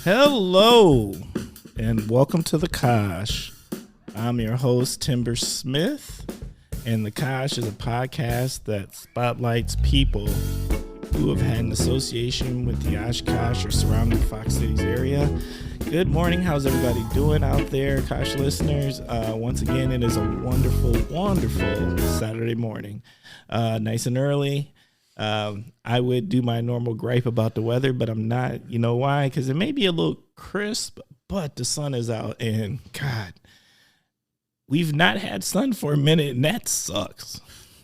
Hello, and welcome to the Kosh. I'm your host, Timber Smith, and the Kosh is a podcast that spotlights people who have had an association with the Oshkosh or surrounding Fox Cities area. Good morning. How's everybody doing out there, Kosh listeners? Once again, it is a wonderful, wonderful Saturday morning. Nice and early. I would do my normal gripe about the weather, but I'm not. You know why? Because it may be a little crisp, but the sun is out, and God, we've not had sun for a minute, and that sucks.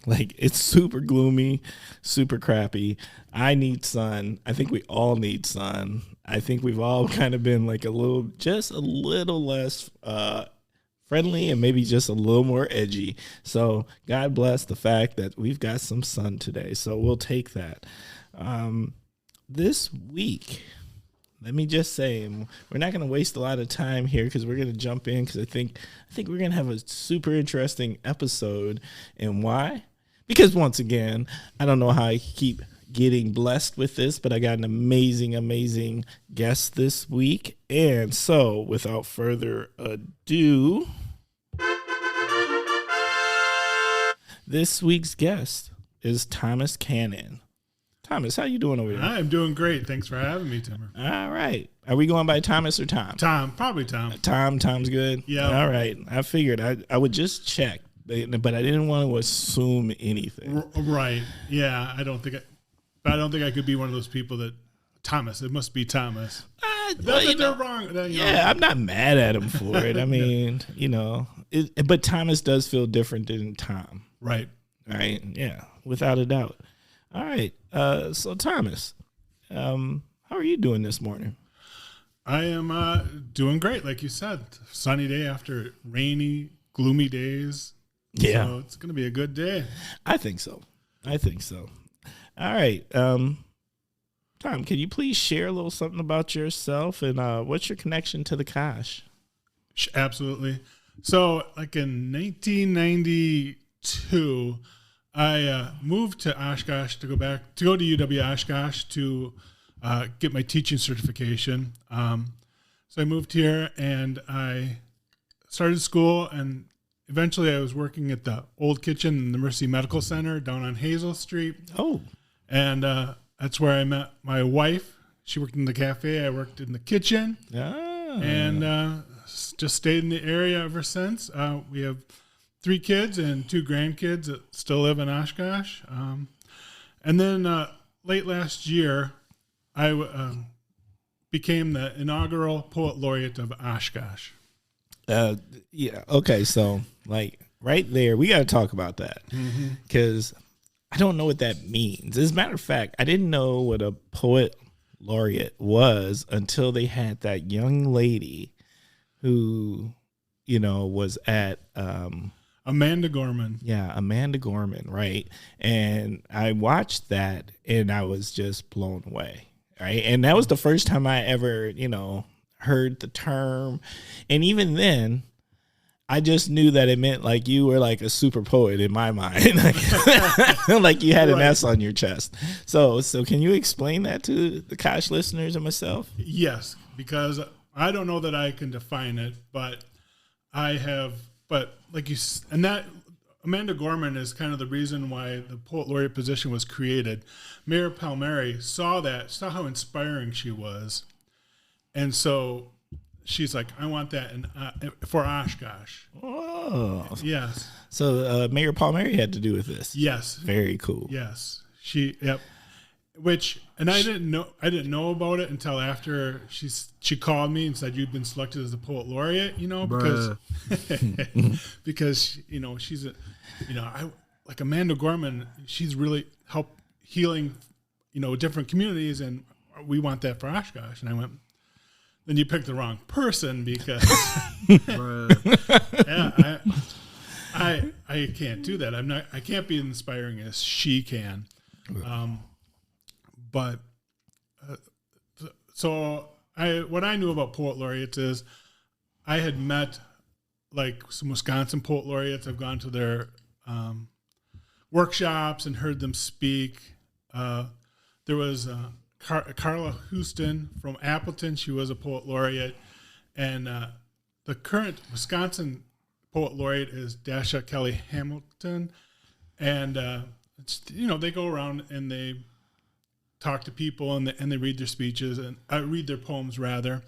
Like, it's super gloomy, super crappy. I need sun. I think we all need sun. I think we've all kind of been like just a little less friendly and maybe just a little more edgy. So God bless the fact that we've got some sun today. So we'll take that. This week, let me just say, we're not going to waste a lot of time here because we're going to jump in because I think we're going to have a super interesting episode. And why? Because once again, I don't know how I keep getting blessed with this, but I got an amazing guest this week. And so without further ado, this week's guest is Thomas Cannon. Thomas, how you doing over there? I'm doing great. Thanks for having me, Timmer. All right. Are we going by Thomas or Tom? Tom, probably Tom. Tom's good? Yeah. All right. I figured I would just check, but I didn't want to assume anything. Right. Yeah. I don't think I could be one of those people that Thomas. It must be Thomas. They're wrong. I'm not mad at him for it. I mean, but Thomas does feel different than Tom. Right. Yeah, without a doubt. All right. So Thomas, how are you doing this morning? I am doing great, like you said. Sunny day after rainy, gloomy days. Yeah. So it's going to be a good day. I think so. All right. Tom, can you please share a little something about yourself and what's your connection to the Kosh? Absolutely. So, like in 1992, I moved to Oshkosh to go to UW Oshkosh to get my teaching certification. So I moved here and I started school, and eventually I was working at the old kitchen in the Mercy Medical Center down on Hazel Street. Oh. And that's where I met my wife. She worked in the cafe. I worked in the kitchen. Ah. And just stayed in the area ever since. We have 3 kids and 2 grandkids that still live in Oshkosh. And then late last year, I became the inaugural Poet Laureate of Oshkosh. Yeah. Okay. So, like, right there, we got to talk about that because I don't know what that means. As a matter of fact, I didn't know what a Poet Laureate was until they had that young lady who, was at Amanda Gorman. Yeah, Amanda Gorman, right? And I watched that and I was just blown away, right? And that was the first time I ever, heard the term. And even then, I just knew that it meant like you were like a super poet in my mind. Like you had an S on your chest. So can you explain that to the Kosh listeners and myself? Yes, because I don't know that I can define it, but that Amanda Gorman is kind of the reason why the Poet Laureate position was created. Mayor Palmieri saw how inspiring she was. And so she's like, I want that for Oshkosh. Oh. Yes. So Mayor Palmieri had to do with this. Yes. Very cool. Yes. Yep. And I didn't know about it until after she called me and said, you've been selected as a Poet Laureate, because she's like Amanda Gorman, she's really helped healing, different communities, and we want that for Oshkosh. And I went, then you picked the wrong person because I can't do that. I can't be inspiring as she can. What I knew about Poet Laureates is I had met like some Wisconsin Poet Laureates. I've gone to their workshops and heard them speak. There was Carla Houston from Appleton. She was a poet laureate. And the current Wisconsin poet laureate is Dasha Kelly Hamilton. And, they go around and they talk to people and they read their speeches and read their poems rather.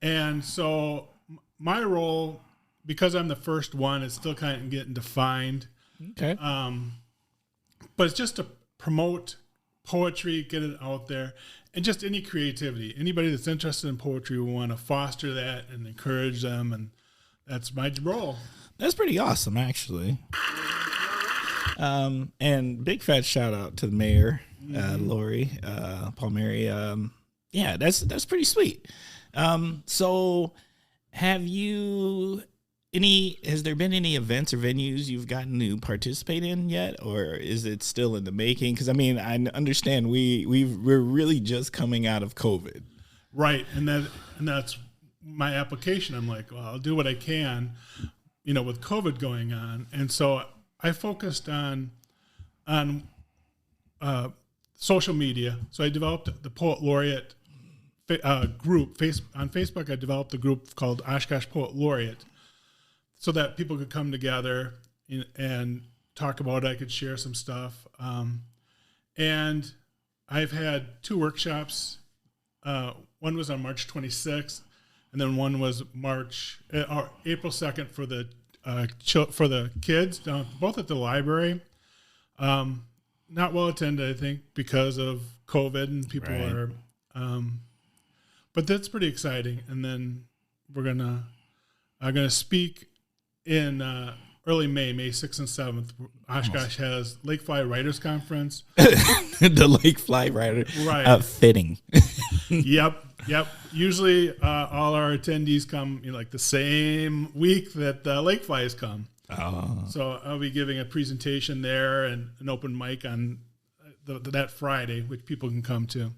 And so my role, because I'm the first one, it's still kind of getting defined. Okay. But it's just to promote poetry, get it out there, and just any creativity. Anybody that's interested in poetry, we want to foster that and encourage them, and that's my role. That's pretty awesome, actually. And big fat shout out to the mayor, Lori Palmieri. Yeah, that's pretty sweet. So has there been any events or venues you've gotten to participate in yet, or is it still in the making? Because I understand we're really just coming out of COVID, right? And that's my application. I'm like, well, I'll do what I can, with COVID going on, and so I focused on social media. So I developed the Poet Laureate group on Facebook. I developed a group called Oshkosh Poet Laureate, so that people could come together and talk about it. I could share some stuff. And I've had 2 workshops. One was on March 26th, and then one was April 2nd for the kids, both at the library. Not well attended, I think, because of COVID and people are. But that's pretty exciting. And then I'm gonna speak in early May 6th and 7th. Oshkosh has Lakefly Writers Conference. The Lakefly Writers, right? Fitting. Yep. Usually, all our attendees come like the same week that the Lakeflies come. Oh. So I'll be giving a presentation there and an open mic on that Friday, which people can come to.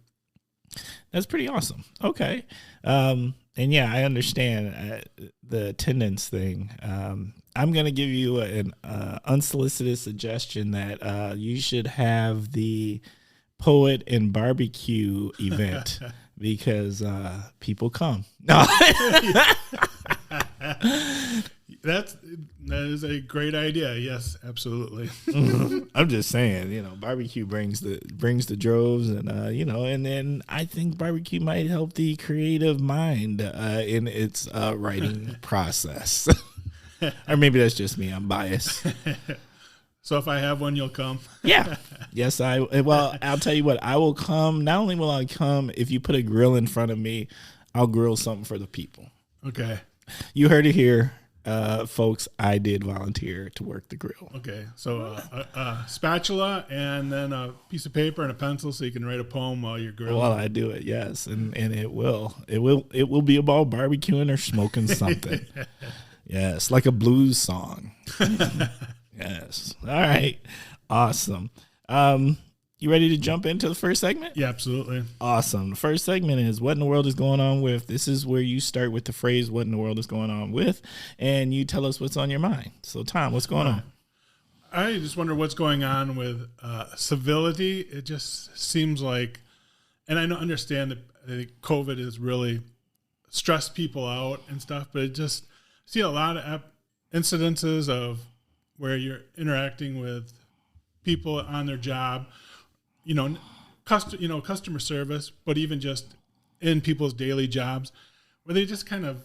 That's pretty awesome. Okay. And yeah, I understand the attendance thing. I'm going to give you an unsolicited suggestion that you should have the poet and barbecue event because people come. No. That is a great idea. Yes, absolutely. I'm just saying, barbecue brings the droves, and and then I think barbecue might help the creative mind in its writing process. Or maybe that's just me. I'm biased. So if I have one, you'll come. Yeah. Yes, I'll tell you what. I will come. Not only will I come, if you put a grill in front of me, I'll grill something for the people. Okay. You heard it here. Folks, I did volunteer to work the grill. Okay, so a spatula and then a piece of paper and a pencil so you can write a poem while you're grilling. While I do it, yes, and it will be about barbecuing or smoking something. Yes, like a blues song. Yes. All right. Awesome. You ready to jump into the first segment? Yeah, absolutely. Awesome. The first segment is what in the world is going on with. This is where you start with the phrase what in the world is going on with, and you tell us what's on your mind. So, Tom, what's going on? I just wonder what's going on with civility. It just seems like, and I understand that I think COVID has really stressed people out and stuff, but it just see a lot of incidences of where you're interacting with people on their job, customer service, but even just in people's daily jobs, where they just kind of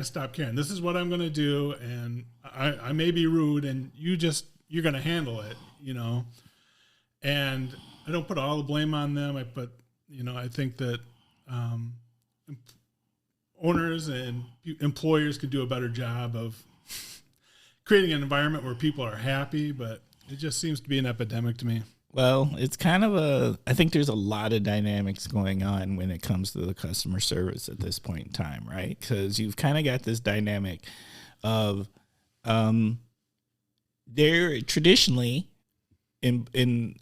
stop caring. This is what I'm going to do, and I may be rude, and you're going to handle it, And I don't put all the blame on them. I think that owners and employers could do a better job of creating an environment where people are happy, but it just seems to be an epidemic to me. Well, it's kind of I think there's a lot of dynamics going on when it comes to the customer service at this point in time, right? Because you've kind of got this dynamic of there traditionally in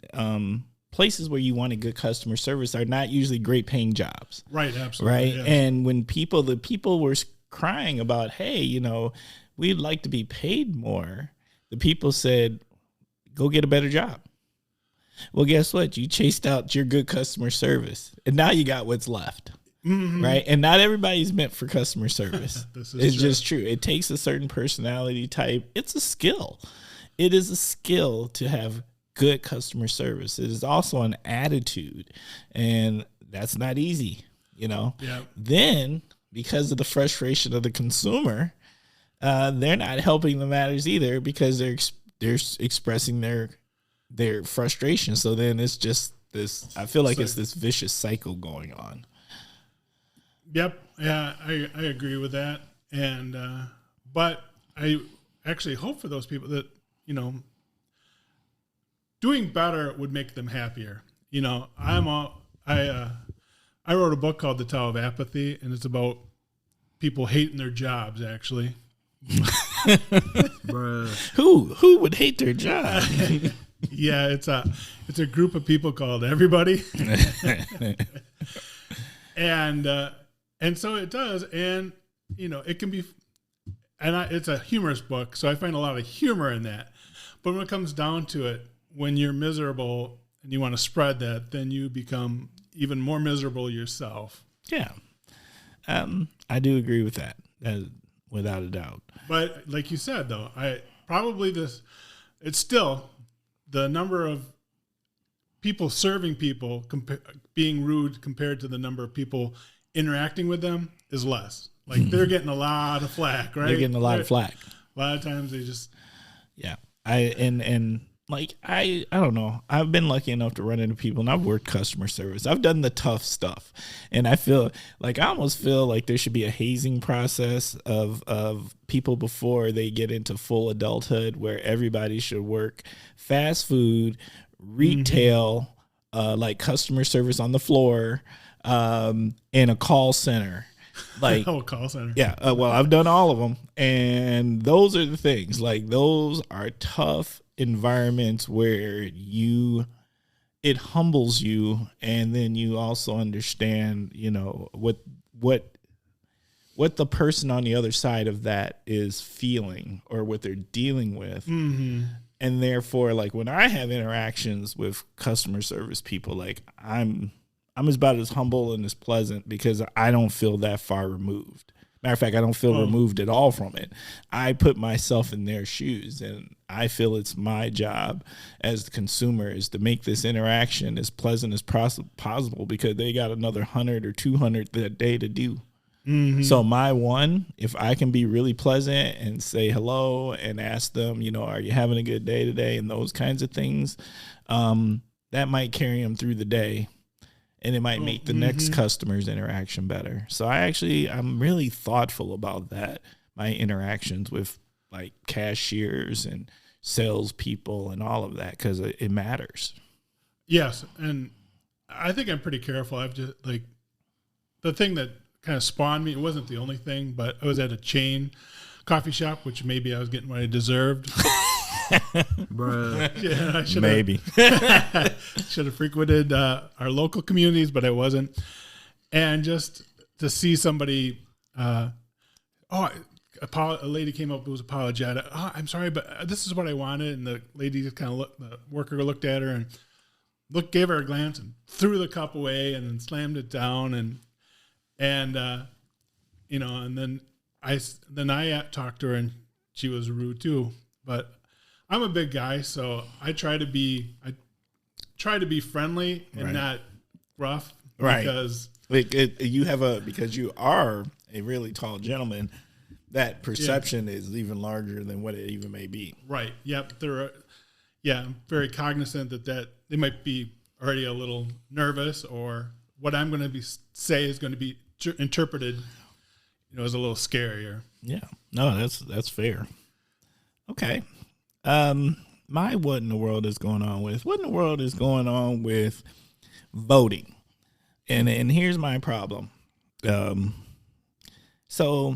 places where you want a good customer service are not usually great paying jobs. Right, absolutely. Right. Yes. And when the people were crying about, hey, we'd like to be paid more, the people said, go get a better job. Well, guess what? You chased out your good customer service, and now you got what's left. Right. And not everybody's meant for customer service. It's just true. It takes a certain personality type. It's a skill. It is a skill to have good customer service. It is also an attitude, and that's not easy, Yep. Then, because of the frustration of the consumer, they're not helping the matters either, because they're expressing their frustration. So then it's just this, I feel like it's this vicious cycle going on. Yep. Yeah, I agree with that. And, but I actually hope for those people that, doing better would make them happier. I wrote a book called The Tao of Apathy, and it's about people hating their jobs, actually. Who would hate their job? Yeah, it's a group of people called everybody. And so it does, and it can be, and it's a humorous book, so I find a lot of humor in that. But when it comes down to it, when you're miserable and you want to spread that, then you become even more miserable yourself. Yeah, I do agree with that, without a doubt. But like you said, though, it's still the number of people serving people being rude compared to the number of people interacting with them is less. Like they're getting a lot of flack, right? They're getting a lot of flack. A lot of times they just, yeah. I don't know. I've been lucky enough to run into people, and I've worked customer service. I've done the tough stuff, and I almost feel like there should be a hazing process of people before they get into full adulthood, where everybody should work fast food, retail, like customer service on the floor, in a call center. Like, call center. Yeah. Well, I've done all of them. And those are the things. Like, those are tough environments where it humbles you. And then you also understand, what the person on the other side of that is feeling or what they're dealing with. Mm-hmm. And therefore, like, when I have interactions with customer service people, like, I'm about as humble and as pleasant, because I don't feel that far removed. Matter of fact, I don't feel removed at all from it. I put myself in their shoes, and I feel it's my job as the consumer is to make this interaction as pleasant as possible, because they got another 100 or 200 that day to do. Mm-hmm. So if I can be really pleasant and say hello and ask them, are you having a good day today, and those kinds of things, that might carry them through the day. And it might make the next customer's interaction better. So I'm really thoughtful about that. My interactions with like cashiers and salespeople and all of that, because it matters. Yes. And I think I'm pretty careful. I've just the thing that kind of spawned me, it wasn't the only thing, but I was at a chain coffee shop, which maybe I was getting what I deserved. Bruh. Yeah, I should maybe should have frequented our local communities, but I wasn't. And just to see somebody, a lady came up who was apologetic. Oh, I'm sorry, but this is what I wanted. And the lady just kind of the worker looked at her and gave her a glance and threw the cup away and then slammed it down. And then I talked to her, and she was rude too. But I'm a big guy, so I try to be friendly and not rough. Right. Because because you are a really tall gentleman, that perception is even larger than what it even may be. Right. Yep. I'm very cognizant that they might be already a little nervous, or what I'm going to say is going to be interpreted, as a little scarier. Yeah. No, that's fair. Okay. What in the world is going on with voting? And here's my problem. So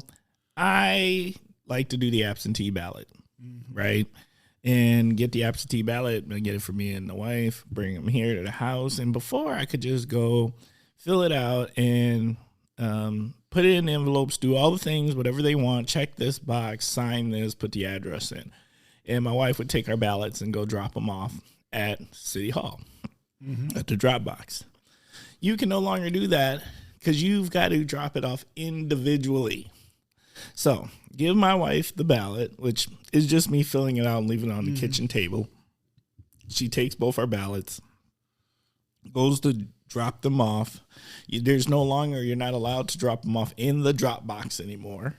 I like to do the absentee ballot, right? And get the absentee ballot and get it for me and the wife, bring them here to the house. And before, I could just go fill it out and put it in envelopes, do all the things, whatever they want, check this box, sign this, put the address in. And my wife would take our ballots and go drop them off at City Hall. at the drop box. You can no longer do that because you've got to drop it off individually. So give my wife the ballot, which is just me filling it out and leaving it on the kitchen table. She takes both our ballots, goes to drop them off. There's no longer, you're not allowed to drop them off in the drop box anymore.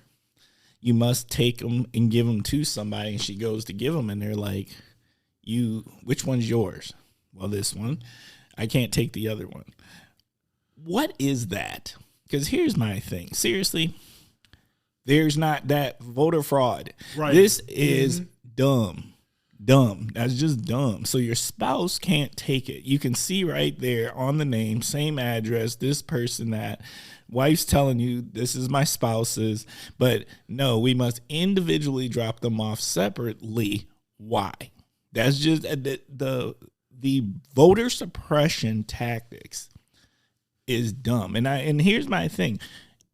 You must take them and give them to somebody. And she goes to give them, and they're like, which one's yours? Well, this one. I can't take the other one. What is that? Because here's my thing. Seriously, there's not that voter fraud. Right. This is dumb. Dumb. That's just dumb. So your spouse can't take it. You can see right there on the name, same address, this person, that wife's telling you this is my spouse's, but no, we must individually drop them off separately. Why? That's just the voter suppression tactics is dumb. And here's my thing.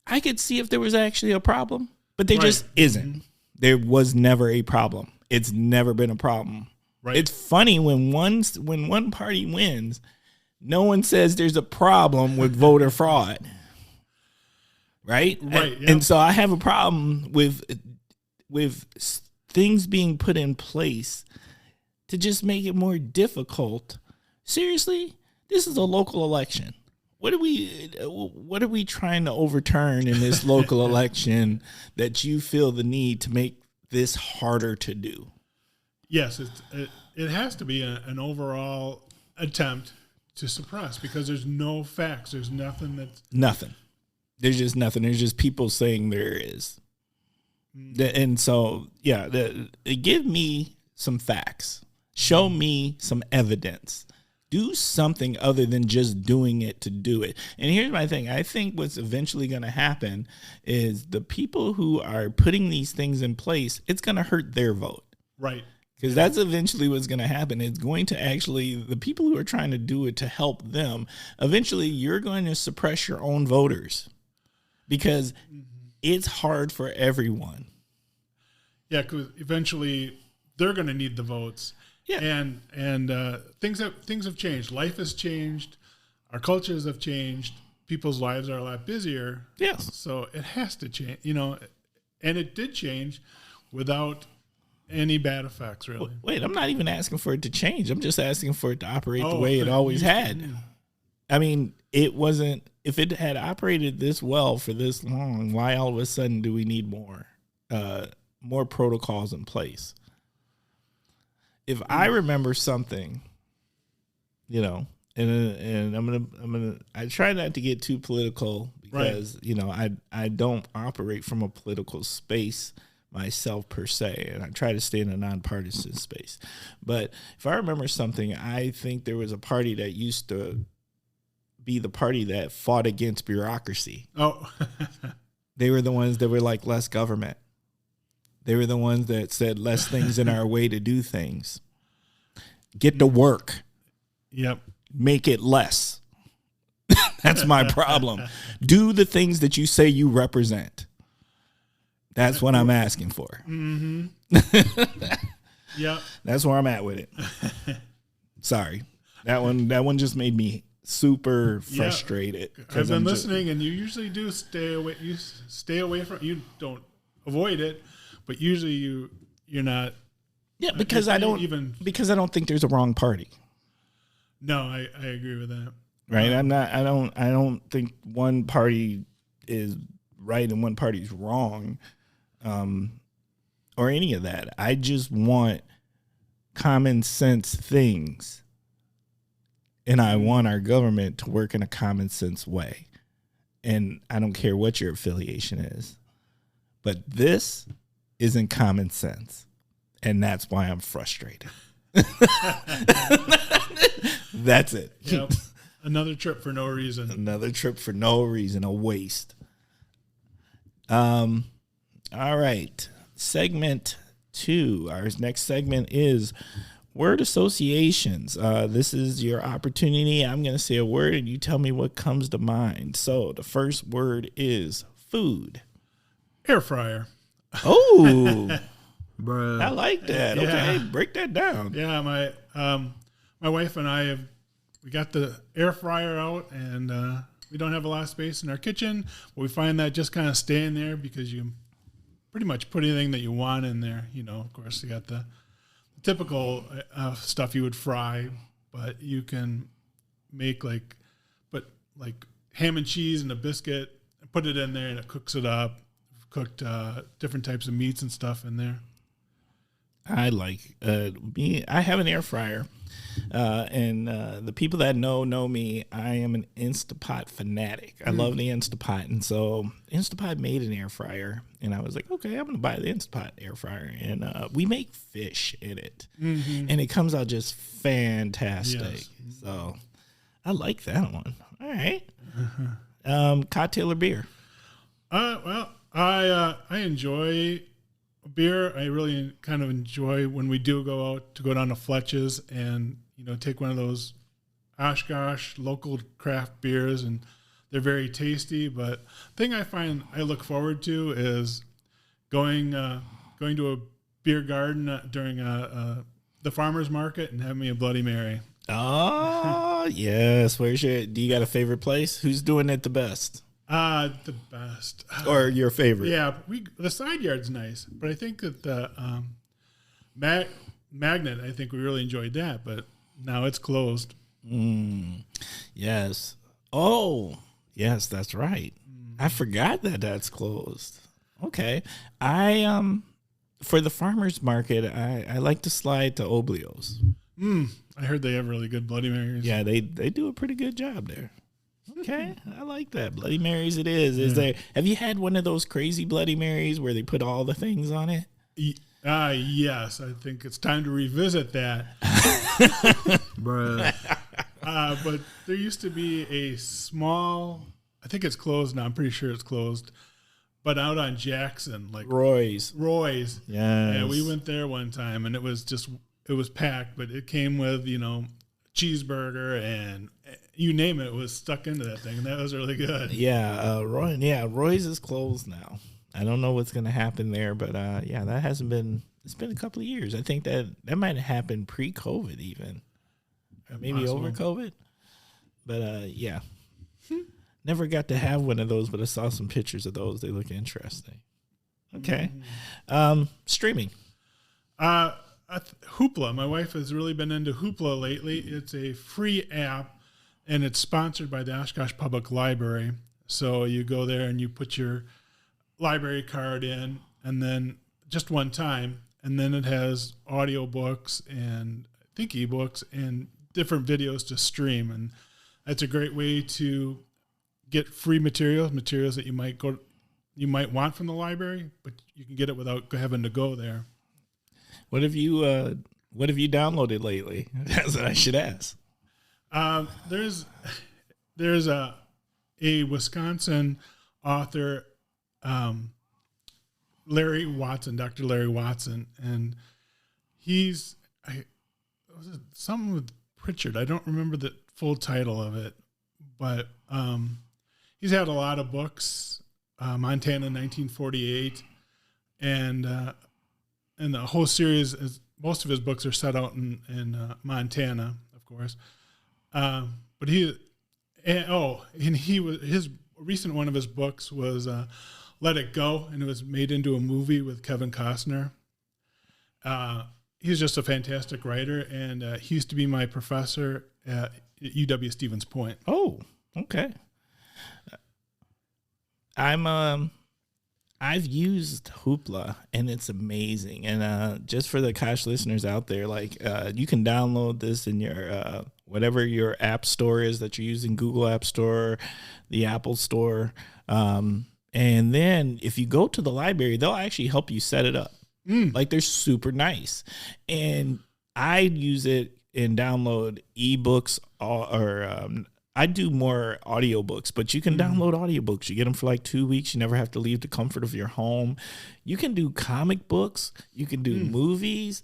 I could see if there was actually a problem, but there just isn't. There was never a problem. It's never been a problem. Right. It's funny when one party wins, no one says there's a problem with voter fraud. Right? Right. Yep. And so I have a problem with things being put in place to just make it more difficult. Seriously, this is a local election. What are we trying to overturn in this local election that you feel the need to make this harder to do? Yes, it has to be an overall attempt to suppress, because there's no facts. There's nothing. There's just nothing. There's just people saying there is. And so, give me some facts. Show me some evidence. Do something other than just doing it to do it. And here's my thing. I think what's eventually going to happen is the people who are putting these things in place, it's going to hurt their vote. Right. Because that's eventually what's going to happen. It's going to actually, the people who are trying to do it to help them, eventually you're going to suppress your own voters because it's hard for everyone. Yeah, because eventually they're going to need the votes. Yeah, and things have changed. Life has changed. Our cultures have changed. People's lives are a lot busier. Yes, so it has to change. And it did change without any bad effects, really. Wait, I'm not even asking for it to change. I'm just asking for it to operate the way it always had. I mean, it wasn't. If it had operated this well for this long, why all of a sudden do we need more protocols in place? If I remember something, and I try not to get too political because, I don't operate from a political space myself per se, and I try to stay in a nonpartisan space. But if I remember something, I think there was a party that used to be the party that fought against bureaucracy. Oh, they were the ones that were like less government. They were the ones that said less things in our way to do things. Get to work. Yep. Make it less. That's my problem. Do the things that you say you represent. That's what I'm asking for. Mm-hmm. Yep. That's where I'm at with it. Sorry. That one just made me super frustrated. I've been listening, and you usually do stay away. You stay away from. You don't avoid it. But usually you're not. Yeah, because I don't think there's a wrong party. No, I agree with that. Right. I don't think one party is right and one party's wrong, or any of that. I just want common sense things, and I want our government to work in a common sense way. And I don't care what your affiliation is, but this isn't common sense, and that's why I'm frustrated. That's it. Yep. Another trip for no reason. Another trip for no reason, a waste. All right. Segment 2. Our next segment is word associations. This is your opportunity. I'm going to say a word, and you tell me what comes to mind. So the first word is food. Air fryer. Oh, bruh. I like that. Yeah. Okay, break that down. Yeah, my wife and I have we got the air fryer out, and we don't have a lot of space in our kitchen. But we find that just kind of staying there because you pretty much put anything that you want in there. Of course, you got the typical stuff you would fry, but you can make put ham and cheese and a biscuit, and put it in there, and it cooks it up. Cooked different types of meats and stuff in there. I like me. I have an air fryer, and the people that know me. I am an Instapot fanatic. I love the Instapot, and so Instapot made an air fryer, and I was like, okay, I'm gonna buy the Instapot air fryer, and we make fish in it, and it comes out just fantastic. Yes. So I like that one. All right, cocktail or beer? Well, I enjoy beer. I really kind of enjoy when we do go out to go down to Fletch's and take one of those Oshkosh local craft beers, and they're very tasty. But the thing I find I look forward to is going to a beer garden during the farmers market and having me a Bloody Mary. Oh yes, do you got a favorite place? Who's doing it the best? The best. Or your favorite? Yeah, the side yard's nice, but I think that the Magnet, I think we really enjoyed that, but now it's closed. Yes. Oh, yes, that's right. I forgot that's closed. Okay. For the farmers market, I like to slide to Oblio's. I heard they have really good Bloody Marys. Yeah, they do a pretty good job there. Okay, I like that. Bloody Marys it is. Have you had one of those crazy Bloody Marys where they put all the things on it? Yes, I think it's time to revisit that. Bruh. But there used to be a small, I think it's closed now. I'm pretty sure it's closed. But out on Jackson, Roy's. Yeah, we went there one time, and it was packed, but it came with, cheeseburger and you name it was stuck into that thing, and that was really good. Yeah, Roy's is closed now. I don't know what's going to happen there, but that hasn't been. It's been a couple of years. I think that might have happened pre-COVID even, or maybe over COVID. But never got to have one of those, but I saw some pictures of those. They look interesting. Okay, streaming. Hoopla. My wife has really been into Hoopla lately. It's a free app, and it's sponsored by the Oshkosh Public Library. So you go there and you put your library card in, and then just one time, and then it has audiobooks and I think ebooks and different videos to stream. And that's a great way to get free materials that you might want from the library, but you can get it without having to go there. What have you downloaded lately? That's what I should ask. There's a Wisconsin author, Dr. Larry Watson, and he's something with Pritchard. I don't remember the full title of it, but he's had a lot of books. Montana 1948, and the whole series is, most of his books are set out in Montana, of course. But his recent one of his books was Let It Go, and it was made into a movie with Kevin Costner. He's just a fantastic writer, and he used to be my professor at UW Stevens Point. Oh, okay. I've used Hoopla, and it's amazing. And just for the Kosh listeners out there, you can download this in your whatever your app store is that you're using, Google App Store, the Apple Store. And then if you go to the library, they'll actually help you set it up. They're super nice. And I use it and download ebooks or I do more audiobooks, but you can download audiobooks. You get them for 2 weeks. You never have to leave the comfort of your home. You can do comic books. You can do movies.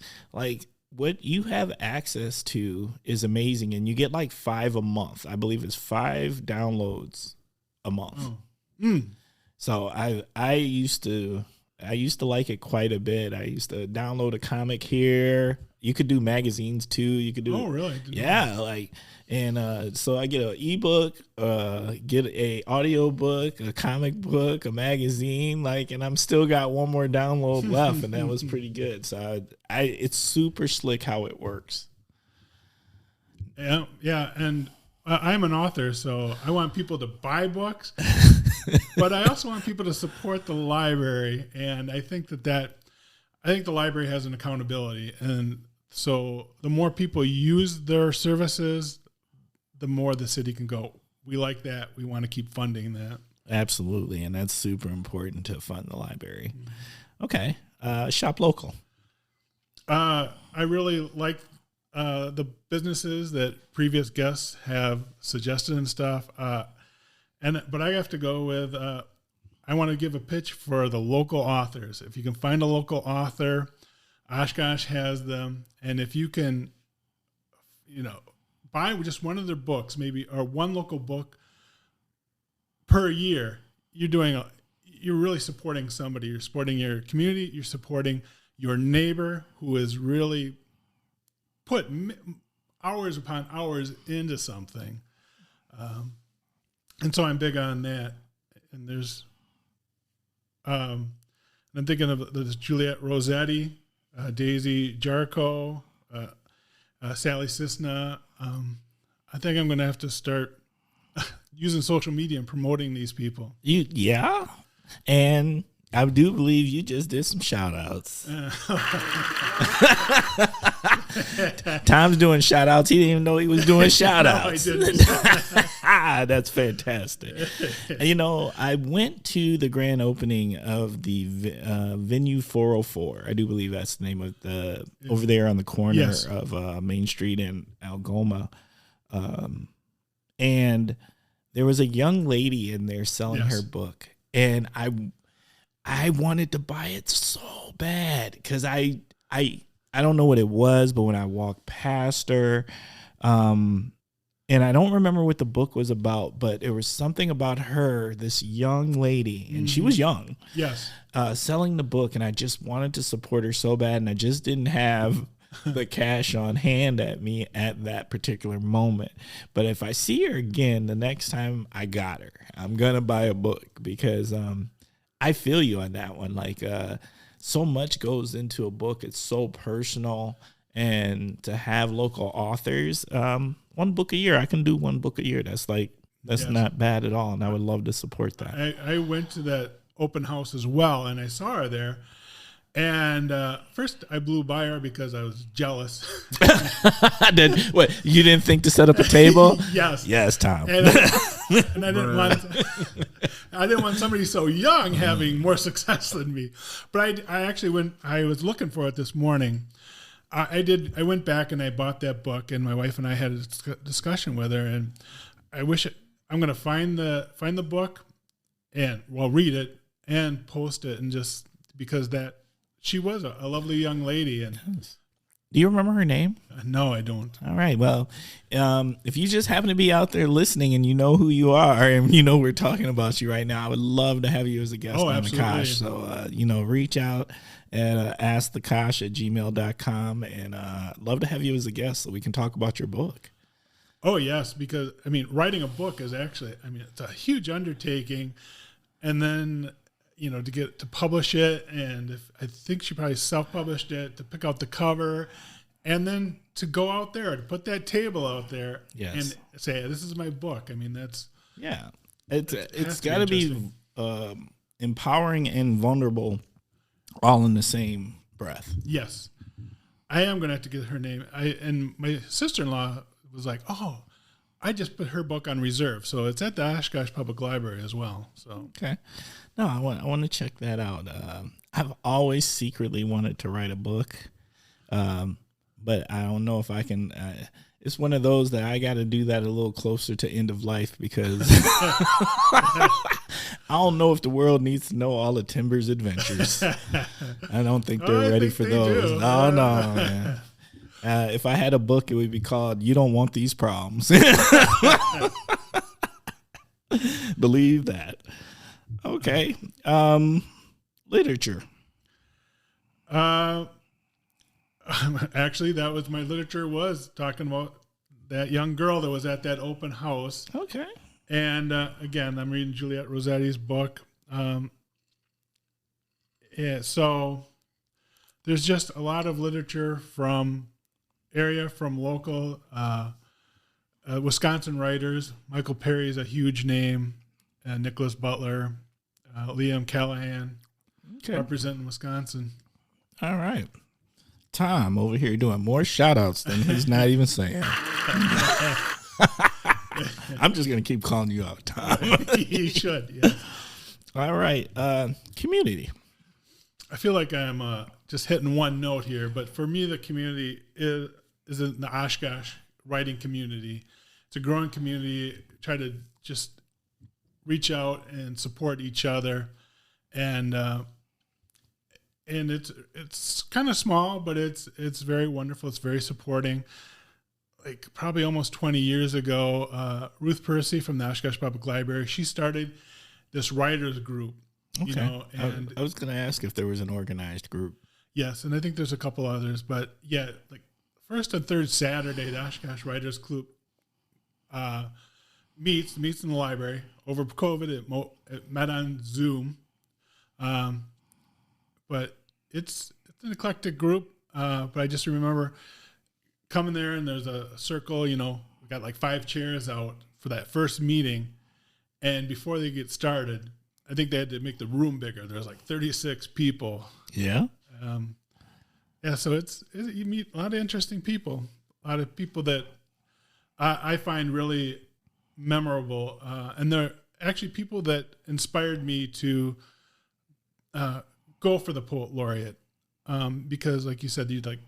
What you have access to is amazing. And you get 5 a month. I believe it's 5 downloads a month. So I used to like it quite a bit. I used to download a comic here, you could do magazines too. You could do. Oh, really? Yeah, so I get an ebook, get a audio book, a comic book, a magazine, and I'm still got one more download left, and that was pretty good. So it's super slick how it works. Yeah, and I'm an author, so I want people to buy books, but I also want people to support the library, and I think the library has an accountability, and so the more people use their services, the more the city can go. We like that. We want to keep funding that. Absolutely, and that's super important to fund the library. Okay, shop local. I really like the businesses that previous guests have suggested and stuff, but I have to go with. I want to give a pitch for the local authors. If you can find a local author, Oshkosh has them. And if you can, buy just one of their books, maybe, or one local book per year, you're really supporting somebody. You're supporting your community. You're supporting your neighbor who has really put hours upon hours into something. And so I'm big on that. And there's, I'm thinking of this Juliet Rossetti, Daisy Jarko, Sally Cisna. I think I'm going to have to start using social media and promoting these people. Yeah. And I do believe you just did some shout outs. Tom's doing shout outs. He didn't even know he was doing shout outs. No, I didn't. That's fantastic. I went to the grand opening of the Venue 404. I do believe that's the name of over there on the corner of Main Street and Algoma. And there was a young lady in there selling her book. And I wanted to buy it so bad because I don't know what it was, but when I walked past her, and I don't remember what the book was about, but it was something about her, this young lady, and she was young, selling the book, and I just wanted to support her so bad, and I just didn't have the cash on hand at me at that particular moment. But if I see her again, the next time I got her, I'm going to buy a book because I feel you on that one. So much goes into a book. It's so personal. And to have local authors, one book a year, I can do one book a year. That's not bad at all. And I would love to support that. I went to that open house as well, and I saw her there. And first I blew by her because I was jealous. What, you didn't think to set up a table? Yes. Yes, Tom. And I didn't want somebody so young having more success than me. But I actually I was looking for it this morning. I went back and I bought that book, and my wife and I had a discussion with her, and I'm going to find the book and read it and post it, and just because she was a lovely young lady. And do you remember her name? No, I don't. All right. Well, if you just happen to be out there listening and you know who you are and we're talking about you right now, I would love to have you as a guest on the Kosh. So, reach out at askthekosh@gmail.com, and love to have you as a guest so we can talk about your book. Oh, yes, because, writing a book is actually, it's a huge undertaking. And then, to publish it, and I think she probably self-published it, to pick out the cover, and then to go out there, to put that table out there and say, this is my book. That's... Yeah. It's got to be empowering and vulnerable all in the same breath. Yes. I am going to have to get her name. And my sister-in-law was like, oh, I just put her book on reserve. So it's at the Oshkosh Public Library as well. So okay. No, I want to check that out. I've always secretly wanted to write a book, but I don't know if I can. It's one of those that I got to do that a little closer to end of life because I don't know if the world needs to know all of Timber's adventures. I don't think they're ready for those. Do. No, man. If I had a book, it would be called "You Don't Want These Problems." Believe that. Okay. Literature. Actually, that was my literature was talking about that young girl that was at that open house. Okay. And again, I'm reading Juliette Rossetti's book. So there's just a lot of literature from local Wisconsin writers. Michael Perry is a huge name. Nicholas Butler, Liam Callahan, representing Wisconsin. All right. Tom over here doing more shout outs than he's not even saying. I'm just going to keep calling you out, Tom. You should, yes. All right. Community. I feel like I'm just hitting one note here, but for me, the community is in the Oshkosh writing community. It's a growing community. Try to just reach out and support each other. And it's kind of small, but it's very wonderful. It's very supporting. Like probably almost 20 years ago, Ruth Percy from the Oshkosh Public Library, she started this writers group. Okay. You know, and I was going to ask if there was an organized group. Yes, and I think there's a couple others, but yeah, like first and third Saturday, the Oshkosh Writers Club meets in the library. Over COVID, it met on Zoom. But it's an eclectic group. But I just remember coming there and there's a circle, we got like 5 chairs out for that first meeting. And before they get started, I think they had to make the room bigger. There's like 36 people. Yeah. So you meet a lot of interesting people, a lot of people that I find really memorable. And they're actually people that inspired me to go for the Poet Laureate. Because like you said, the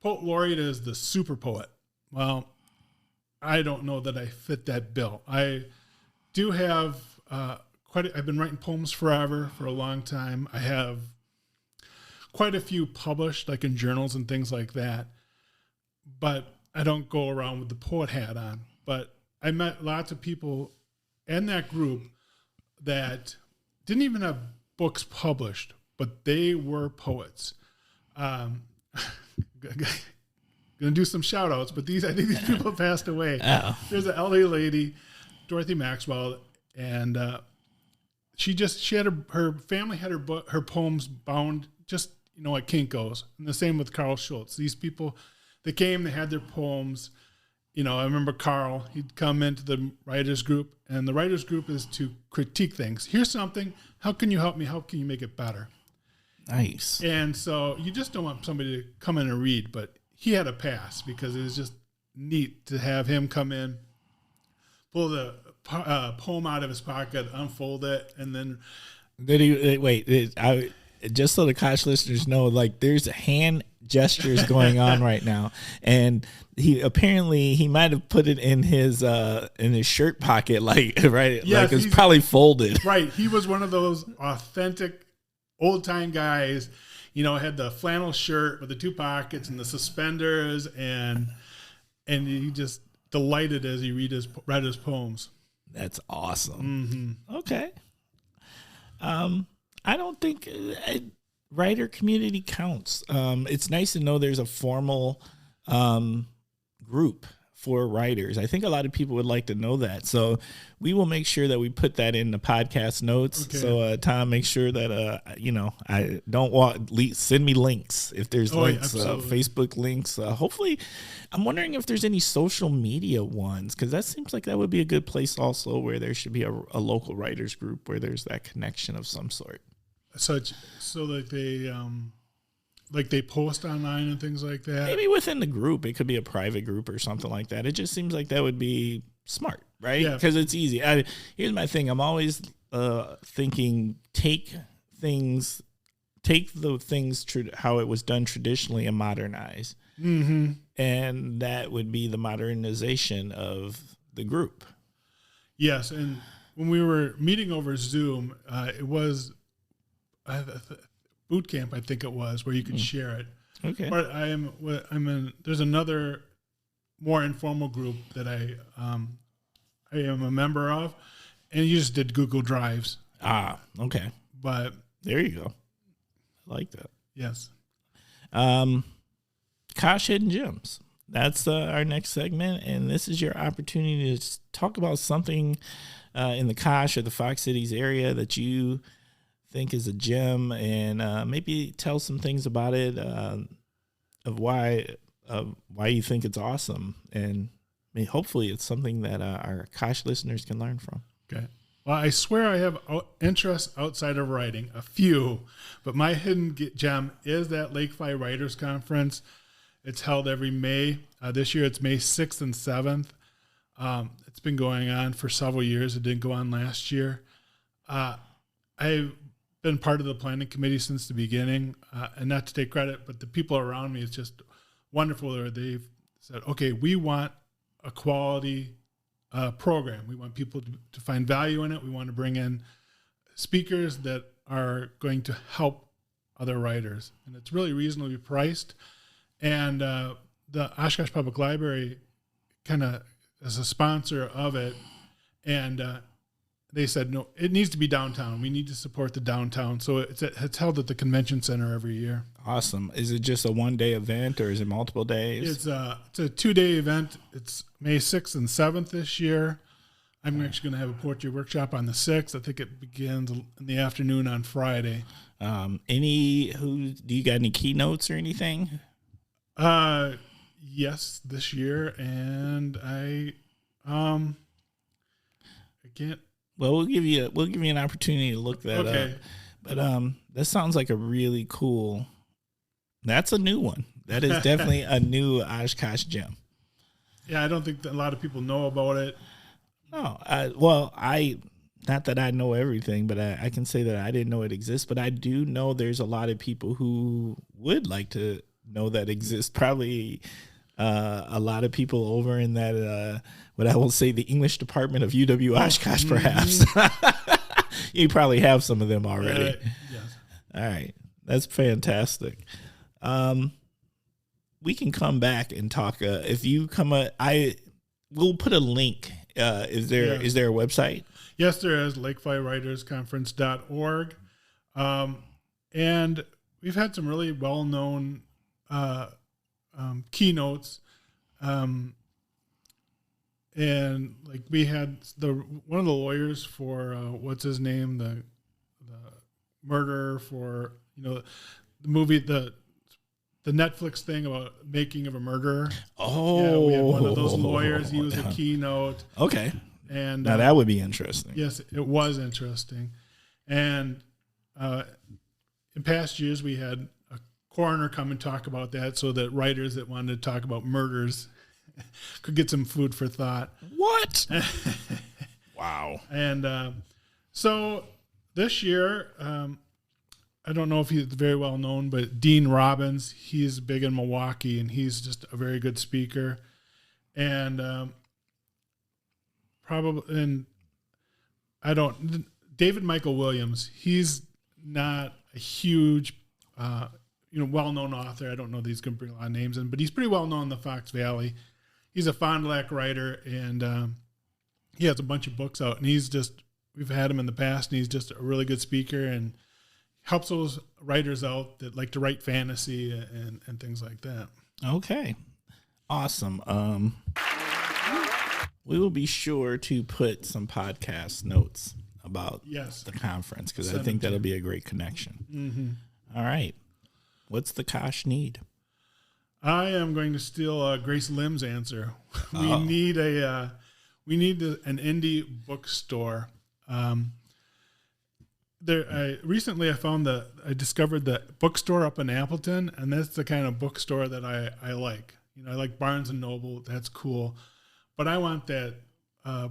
Poet Laureate is the super poet. Well, I don't know that I fit that bill. I do have I've been writing poems forever, for a long time. I have quite a few published, like in journals and things like that. But I don't go around with the poet hat on. But I met lots of people in that group that didn't even have books published, but they were poets. Going to do some shout outs, but I think these people passed away. Oh. There's an LA lady, Dorothy Maxwell, and she had her family had her poems bound just at Kinko's, and the same with Carl Schultz. These people, they came, they had their poems. I remember Carl, he'd come into the writers group, and the writers group is to critique things. Here's something, how can you help me? How can you make it better? Nice. And so you just don't want somebody to come in and read, but he had a pass because it was just neat to have him come in, pull the poem out of his pocket, unfold it, and then. Did he wait? Just so the Kosh listeners know, like there's hand gestures going on right now, and he might have put it in his shirt pocket, like right, yes, like it's probably folded. Right, he was one of those authentic old time guys. Had the flannel shirt with the 2 pockets and the suspenders, and he just delighted as he read his poems. That's awesome. Mm-hmm. Okay. I don't think writer community counts. It's nice to know there's a formal group for writers. I think a lot of people would like to know that. So we will make sure that we put that in the podcast notes. Okay. So Tom, make sure that, I don't send me links if there's links, Facebook links. Hopefully, I'm wondering if there's any social media ones, because that seems like that would be a good place also where there should be a local writers group where there's that connection of some sort. So like they post online and things like that? Maybe within the group. It could be a private group or something like that. It just seems like that would be smart, right? Yeah. Because it's easy. Here's my thing. I'm always thinking take the things how it was done traditionally and modernize. Mm-hmm. And that would be the modernization of the group. Yes, and when we were meeting over Zoom, it was boot camp, I think it was, where you could share it. Okay. But there's another more informal group that I am a member of, and you just did Google Drives. Ah, okay. But there you go. I like that. Yes. Kosh Hidden Gems. That's our next segment, and this is your opportunity to talk about something in the Kosh or the Fox Cities area that you think is a gem, and maybe tell some things about it, of why you think it's awesome, and hopefully it's something that our Kosh listeners can learn from. Okay. Well, I swear I have interests outside of writing, a few, but my hidden gem is that Lakefly Writers Conference. It's held every May. This year it's May 6th and 7th. It's been going on for several years. It didn't go on last year. I've been part of the planning committee since the beginning, and not to take credit, but the people around me, it's just wonderful. They've said, okay, we want a quality program. We want people to find value in it. We want to bring in speakers that are going to help other writers. And it's really reasonably priced. And the Oshkosh Public Library kind of is a sponsor of it. And they said, no, it needs to be downtown. We need to support the downtown. So it's held at the convention center every year. Awesome. Is it just a one-day event, or is it multiple days? It's a 2-day event. It's May 6th and 7th this year. I'm actually going to have a poetry workshop on the 6th. I think it begins in the afternoon on Friday. Do you got any keynotes or anything? Yes, this year, and I can't. Well, we'll give you an opportunity to look that up. But that sounds like a really cool. That's a new one. That is definitely a new Oshkosh gem. Yeah, I don't think that a lot of people know about it. No, not that I know everything, but I can say that I didn't know it exists. But I do know there's a lot of people who would like to know that exists. Probably a lot of people over in that, what I will say, the English department of UW Oshkosh, perhaps. You probably have some of them already. Yes. All right. That's fantastic. We can come back and talk. If you come, we'll put a link. Is there a website? Yes, there is, lakeflywritersconference.org. And we've had some really well-known keynotes. And like we had one of the lawyers for what's his name, the murder for the movie, the Netflix thing about making of a murderer. Oh, yeah, we had one of those lawyers. He was a keynote. Okay, and now that would be interesting. Yes, it was interesting. And in past years, we had a coroner come and talk about that, so that writers that wanted to talk about murders could get some food for thought. What? Wow. And so this year, I don't know if he's very well known, but Dean Robbins, he's big in Milwaukee, and he's just a very good speaker. And David Michael Williams, he's not a huge, well-known author. I don't know that he's going to bring a lot of names in, but he's pretty well known in the Fox Valley. He's a Fond du Lac writer, and he has a bunch of books out, and we've had him in the past, and he's just a really good speaker and helps those writers out that like to write fantasy and things like that. Okay. Awesome. We will be sure to put some podcast notes about the conference, because I think that'll be a great connection. Mm-hmm. All right. What's the Kosh need? I am going to steal Grace Lim's answer. We need an indie bookstore. Recently I discovered the bookstore up in Appleton, and that's the kind of bookstore that I like. I like Barnes and Noble. That's cool. But I want that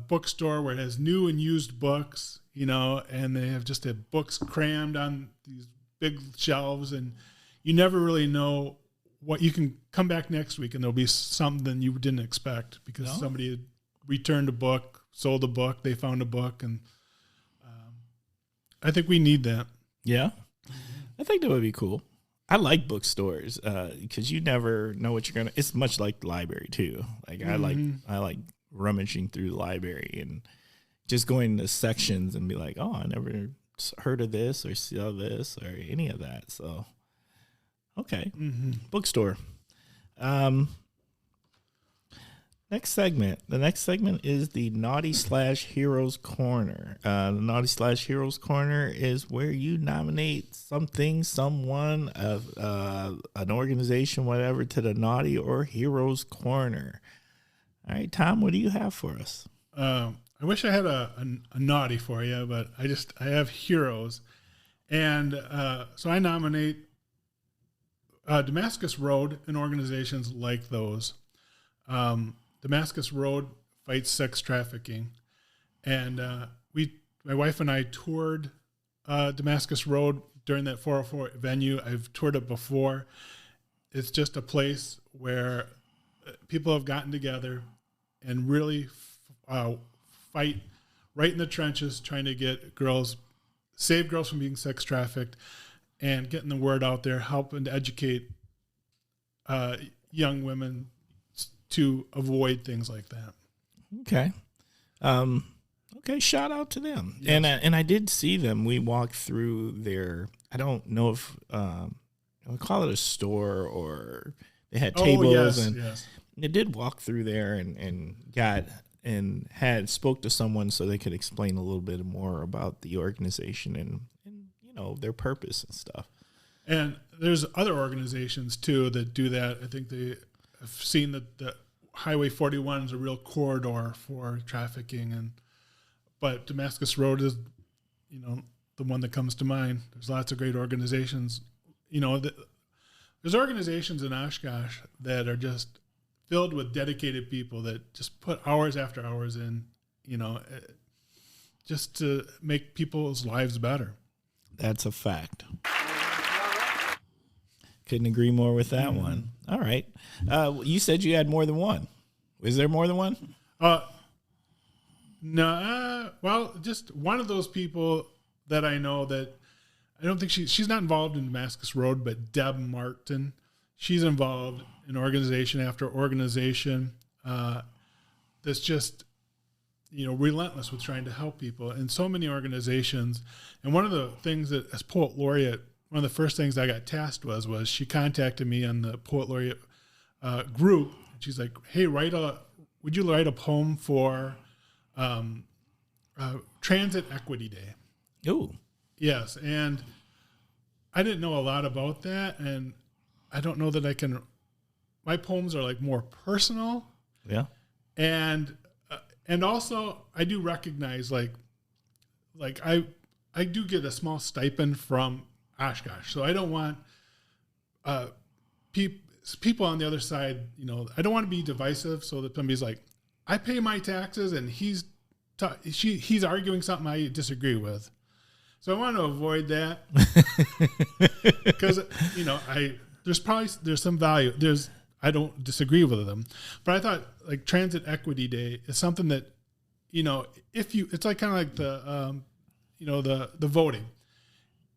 bookstore where it has new and used books, and they have just books crammed on these big shelves, and you never really know what you can come back next week and there'll be something you didn't expect because somebody had returned a book, sold a book, they found a book, and I think we need that. Yeah, I think that would be cool. I like bookstores because you never know what you're gonna. It's much like the library too. Like I like rummaging through the library and just going to sections and be like, oh, I never heard of this or saw this or any of that. So, okay, bookstore. Next segment. The next segment is the Naughty/Heroes Corner. The Naughty/Heroes Corner is where you nominate something, someone, an organization, whatever, to the Naughty or Heroes Corner. All right, Tom, what do you have for us? I wish I had a naughty for you, but I have heroes. And so I nominate Damascus Road and organizations like those. Damascus Road fights sex trafficking. And my wife and I toured Damascus Road during that 404 venue. I've toured it before. It's just a place where people have gotten together and really fight right in the trenches, trying to get save girls from being sex trafficked and getting the word out there, helping to educate young women to avoid things like that. Okay. Okay, shout out to them. Yes. And I did see them. We walked through their, I don't know if I call it a store or they had tables. Yes. They did walk through there and spoke to someone so they could explain a little bit more about the organization and their purpose and stuff. And there's other organizations too that do that. I think they have seen that the Highway 41 is a real corridor for trafficking, but Damascus Road is, the one that comes to mind. There's lots of great organizations. There's organizations in Oshkosh that are just filled with dedicated people that just put hours after hours in, just to make people's lives better. That's a fact. Couldn't agree more with that one. All right. You said you had more than one. Is there more than one? No. Well, just one of those people that I know that I don't think she's not involved in Damascus Road, but Deb Martin, she's involved in organization after organization that's just, relentless with trying to help people. And so many organizations. And one of the things that, as Poet Laureate, one of the first things I got tasked was she contacted me on the Poet Laureate group. And she's like, hey, would you write a poem for Transit Equity Day? Ooh. Yes. And I didn't know a lot about that. And I don't know that I can, my poems are like more personal. Yeah. And also I do recognize like I do get a small stipend from Oshkosh. So I don't want people on the other side, I don't want to be divisive so that somebody's like, I pay my taxes and he's arguing something I disagree with. So I want to avoid that because, there's some value. I don't disagree with them, but I thought like Transit Equity Day is something that, it's like kind of like the voting.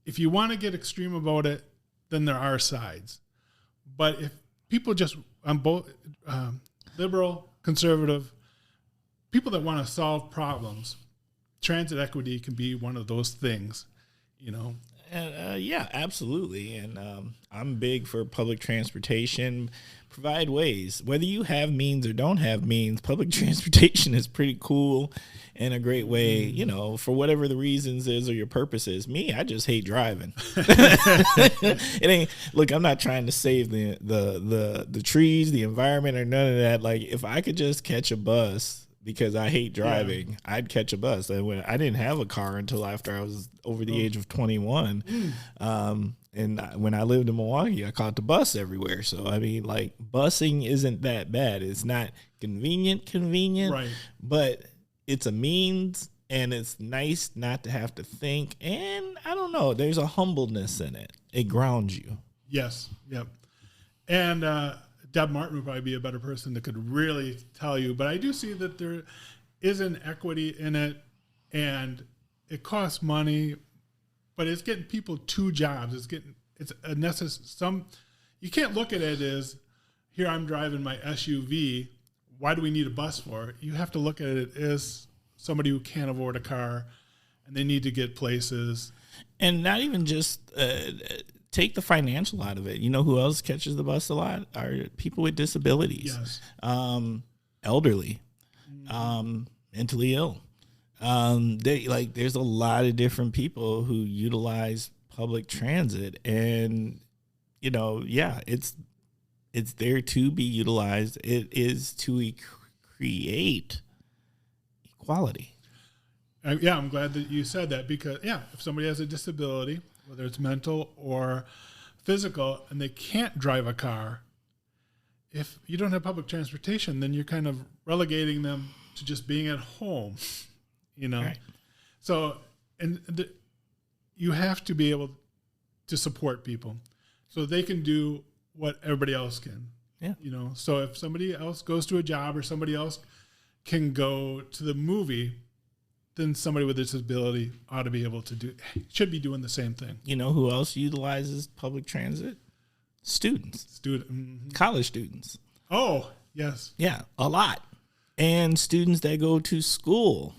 If you want to get extreme about it, then there are sides. But if people just on both liberal, conservative, people that want to solve problems, transit equity can be one of those things, Yeah, absolutely. And I'm big for public transportation. Provide ways. Whether you have means or don't have means, public transportation is pretty cool and a great way, for whatever the reasons is or your purpose is. Me, I just hate driving. Look, I'm not trying to save the trees, the environment, or none of that. Like, if I could just catch a bus because I hate driving, I'd catch a bus. And when I didn't have a car until after I was over the age of 21. And when I lived in Milwaukee, I caught the bus everywhere. So, busing isn't that bad. It's not convenient, right, but it's a means, and it's nice not to have to think. And I don't know, there's a humbleness in it. It grounds you. Yes. Yep. And Deb Martin would probably be a better person that could really tell you. But I do see that there is an equity in it, and it costs money, but it's getting people two jobs. It's a necessary. You can't look at it as, here I'm driving my SUV. Why do we need a bus for it? You have to look at it as somebody who can't afford a car, and they need to get places. And not even just take the financial out of it. You know who else catches the bus a lot? Are people with disabilities, Yes. Elderly, mentally ill. There's a lot of different people who utilize public transit, and it's there to be utilized. It is to create equality. I'm glad that you said that, because if somebody has a disability, whether it's mental or physical, and they can't drive a car, if you don't have public transportation, then you're kind of relegating them to just being at home, Right. So, you have to be able to support people so they can do what everybody else can. Yeah. So if somebody else goes to a job or somebody else can go to the movie, then somebody with a disability ought to be able to should be doing the same thing. You know who else utilizes public transit? Students. College students. Oh, yes. Yeah, a lot. And students that go to school,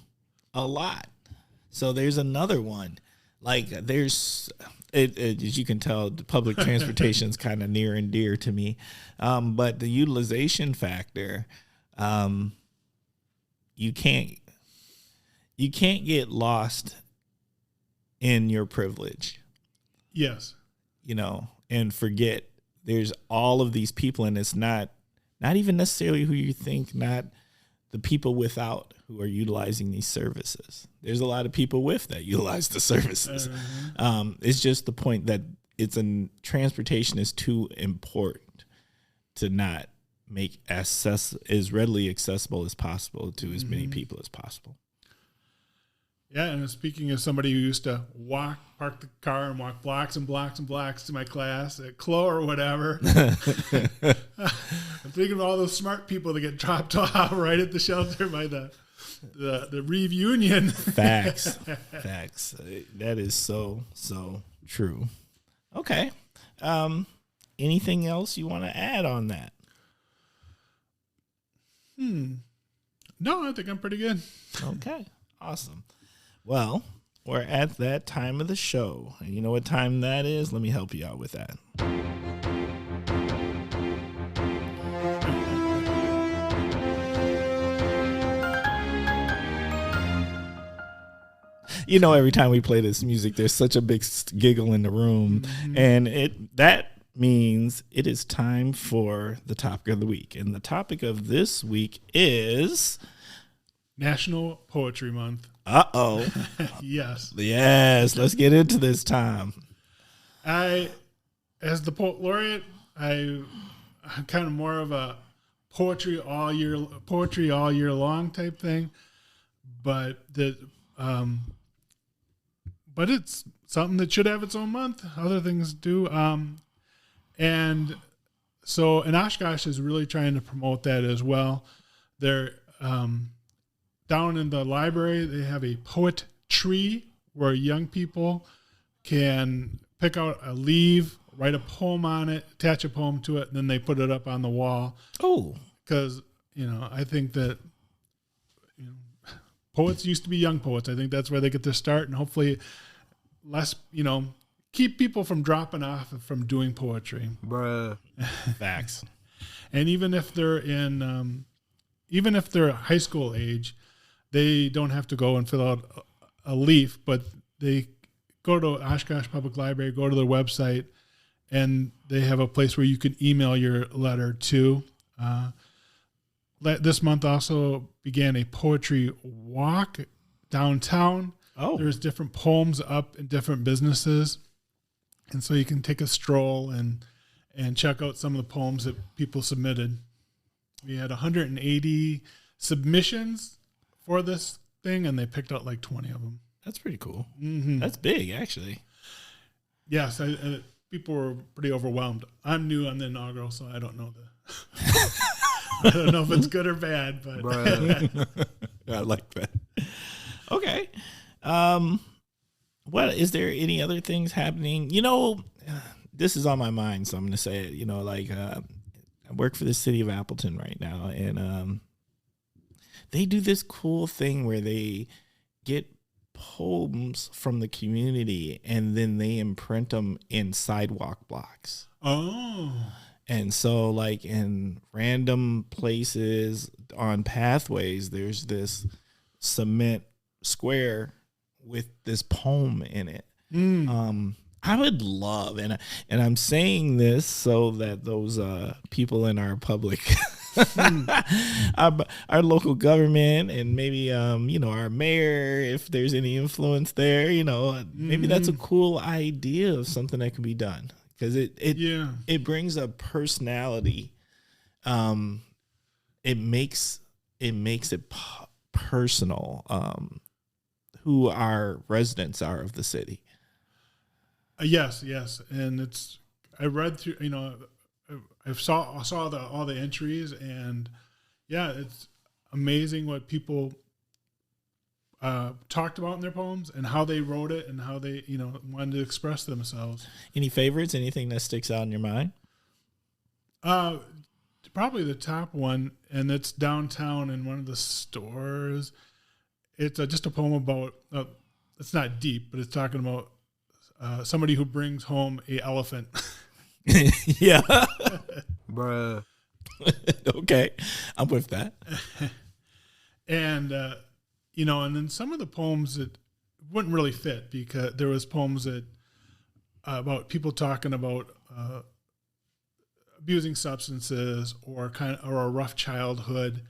a lot. So there's another one. As you can tell, the public transportation is kind of near and dear to me. But the utilization factor, you can't get lost in your privilege. Yes. And forget there's all of these people, and it's not even necessarily who you think, not the people without who are utilizing these services. There's a lot of people with that utilize the services. It's just the point that transportation is too important to not make as readily accessible as possible to as many people as possible. Yeah, and speaking of somebody who used to park the car and walk blocks and blocks and blocks to my class at CLO or whatever, I'm thinking of all those smart people that get dropped off right at the shelter by the reunion. Facts. That is so true. Okay. Anything else you want to add on that? No, I think I'm pretty good. Okay. Awesome. Well, we're at that time of the show. And you know what time that is? Let me help you out with that. Every time we play this music, there's such a big giggle in the room. And that means it is time for the topic of the week. And the topic of this week is National Poetry Month. Uh-oh. Yes. Let's get into this time. As the poet laureate, I'm kind of more of a poetry all year long type thing, but it's something that should have its own month. Other things do, and Oshkosh is really trying to promote that as well. They're down in the library, they have a poet tree where young people can pick out a leaf, write a poem on it, attach a poem to it, and then they put it up on the wall. Oh, because I think that poets used to be young poets. I think that's where they get their start, and hopefully less, keep people from dropping off from doing poetry. Bruh. Facts. And even if they're high school age, they don't have to go and fill out a leaf, but they go to Oshkosh Public Library, go to their website, and they have a place where you can email your letter to. This month also began a poetry walk downtown. Oh. There's different poems up in different businesses, and so you can take a stroll and check out some of the poems that people submitted. We had 180 submissions for this thing, and they picked out like 20 of them. That's pretty cool. Mm-hmm. That's big, actually. Yes, people were pretty overwhelmed. I'm new on the inaugural, so I don't know I don't know if it's good or bad, but I like that. Okay. What is there any other things happening? This is on my mind, so I'm going to say it. I work for the city of Appleton right now, and they do this cool thing where they get poems from the community, and then they imprint them in sidewalk blocks. Oh. And so, like, in random places on pathways, there's this cement square with this poem in it. I would love, and I'm saying this so that those people in our public, our local government, and maybe our mayor, if there's any influence there, maybe that's a cool idea of something that can be done, because it brings a personality. It makes it personal. Who our residents are of the city. Yes, and I read through. I saw all the entries, and it's amazing what people talked about in their poems and how they wrote it and how they wanted to express themselves. Any favorites? Anything that sticks out in your mind? Probably the top one, and it's downtown in one of the stores. It's just a poem about. It's not deep, but it's talking about somebody who brings home a elephant. Yeah. Bruh. Okay. I'm with that. And, and then some of the poems that wouldn't really fit, because there was poems that about people talking about abusing substances or a rough childhood.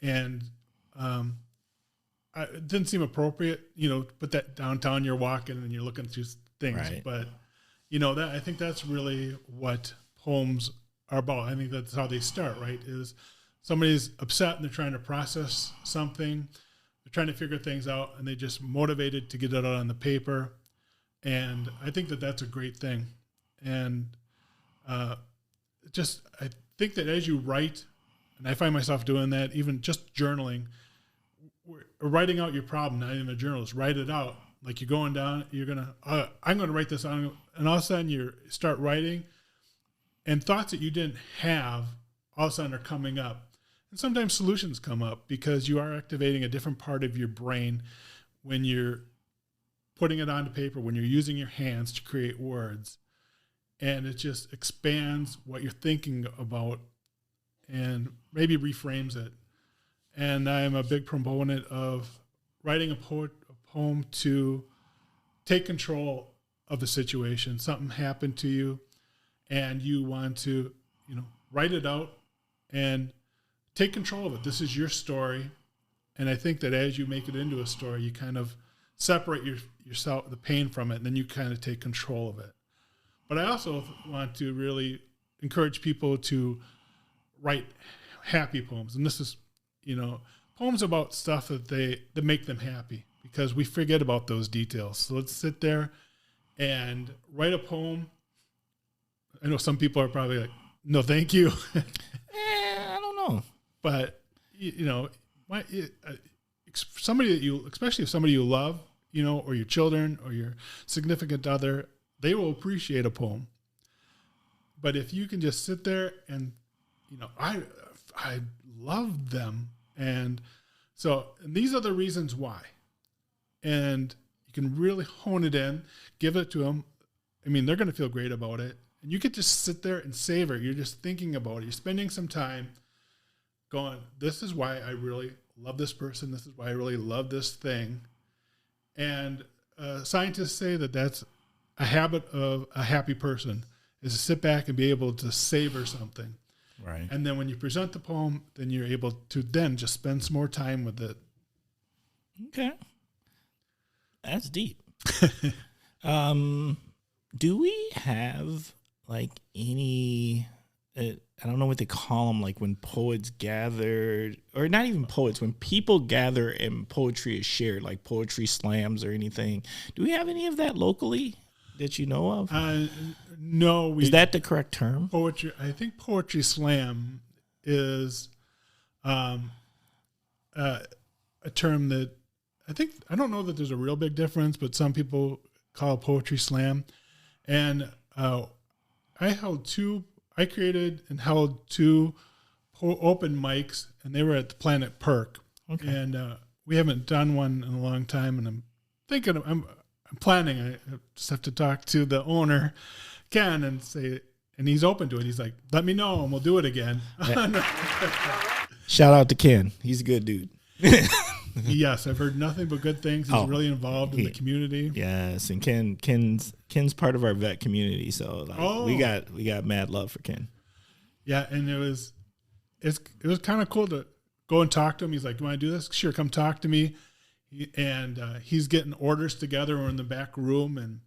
And it didn't seem appropriate, put that downtown, you're walking and you're looking through things. Right. But, I think that's really what poems are about. I think that's how they start, right? Is somebody's upset and they're trying to process something. They're trying to figure things out, and they just motivated to get it out on the paper. And I think that that's a great thing. And I think that as you write, and I find myself doing that, even just journaling, writing out your problem, not even a journalist, write it out. Like you're going down, I'm going to write this out. And all of a sudden you start writing, and thoughts that you didn't have all of a sudden are coming up. And sometimes solutions come up because you are activating a different part of your brain when you're putting it onto paper, when you're using your hands to create words. And it just expands what you're thinking about and maybe reframes it. And I'm a big proponent of writing a poem to take control of the situation. Something happened to you, and you want to, write it out and take control of it. This is your story. And I think that as you make it into a story, you kind of separate yourself, the pain from it, and then you kind of take control of it. But I also want to really encourage people to write happy poems. And this is, poems about stuff that make them happy, because we forget about those details. So let's sit there and write a poem. I know some people are probably like, no, thank you. I don't know. But, somebody that especially if somebody you love, or your children or your significant other, they will appreciate a poem. But if you can just sit there and, I love them. And these are the reasons why. And you can really hone it in, give it to them. I mean, they're going to feel great about it. And you could just sit there and savor it. You're just thinking about it. You're spending some time going, this is why I really love this person. This is why I really love this thing. And scientists say that that's a habit of a happy person, is to sit back and be able to savor something. Right. And then when you present the poem, then you're able to then just spend some more time with it. Okay. That's deep. Do we have like any, I don't know what they call them, like when poets gather, or not even poets, when people gather and poetry is shared, like poetry slams or anything. Do we have any of that locally that you know of? No. Is that the correct term? Poetry. I think poetry slam is a term that I don't know that there's a real big difference, but some people call it poetry slam. And I created and held two open mics, and they were at the Planet Perk. Okay. And we haven't done one in a long time, and I'm thinking I'm planning. I just have to talk to the owner, Ken, and say, and he's open to it. He's like, let me know, and we'll do it again. Shout out to Ken. He's a good dude. Yes, I've heard nothing but good things. He's really involved in the community. Yes, and Ken's part of our vet community, so we got mad love for Ken. Yeah, and it was kind of cool to go and talk to him. He's like, "Do you want to do this? Sure, come talk to me." And he's getting orders together. We're in the back room, and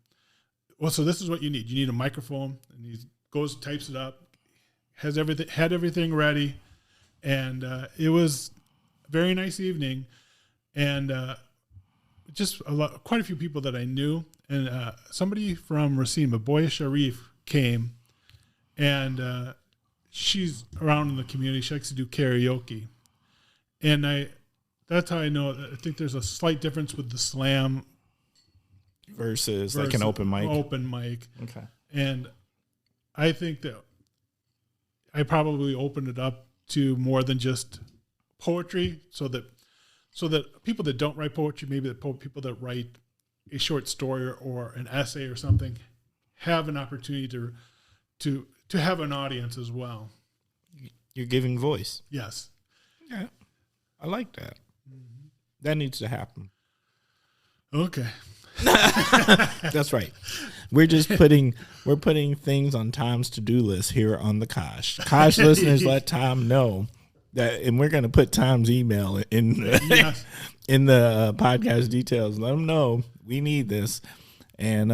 so this is what you need. You need a microphone, and he goes, types it up, had everything ready, and it was a very nice evening. And just quite a few people that I knew, and somebody from Racine, Boya Sharif, came, and she's around in the community. She likes to do karaoke, and that's how I know. I think there's a slight difference with the slam versus like an open mic. Open mic, okay. And I think that I probably opened it up to more than just poetry, so that people that don't write poetry, maybe the people that write a short story or an essay or something, have an opportunity to have an audience as well. You're giving voice. Yes. Yeah, I like that. Mm-hmm. That needs to happen. Okay. That's right. We're putting things on Tom's to-do list here on the Kosh. Kosh listeners, let Tom know that, and we're going to put Tom's email in the podcast details. Let him know we need this, and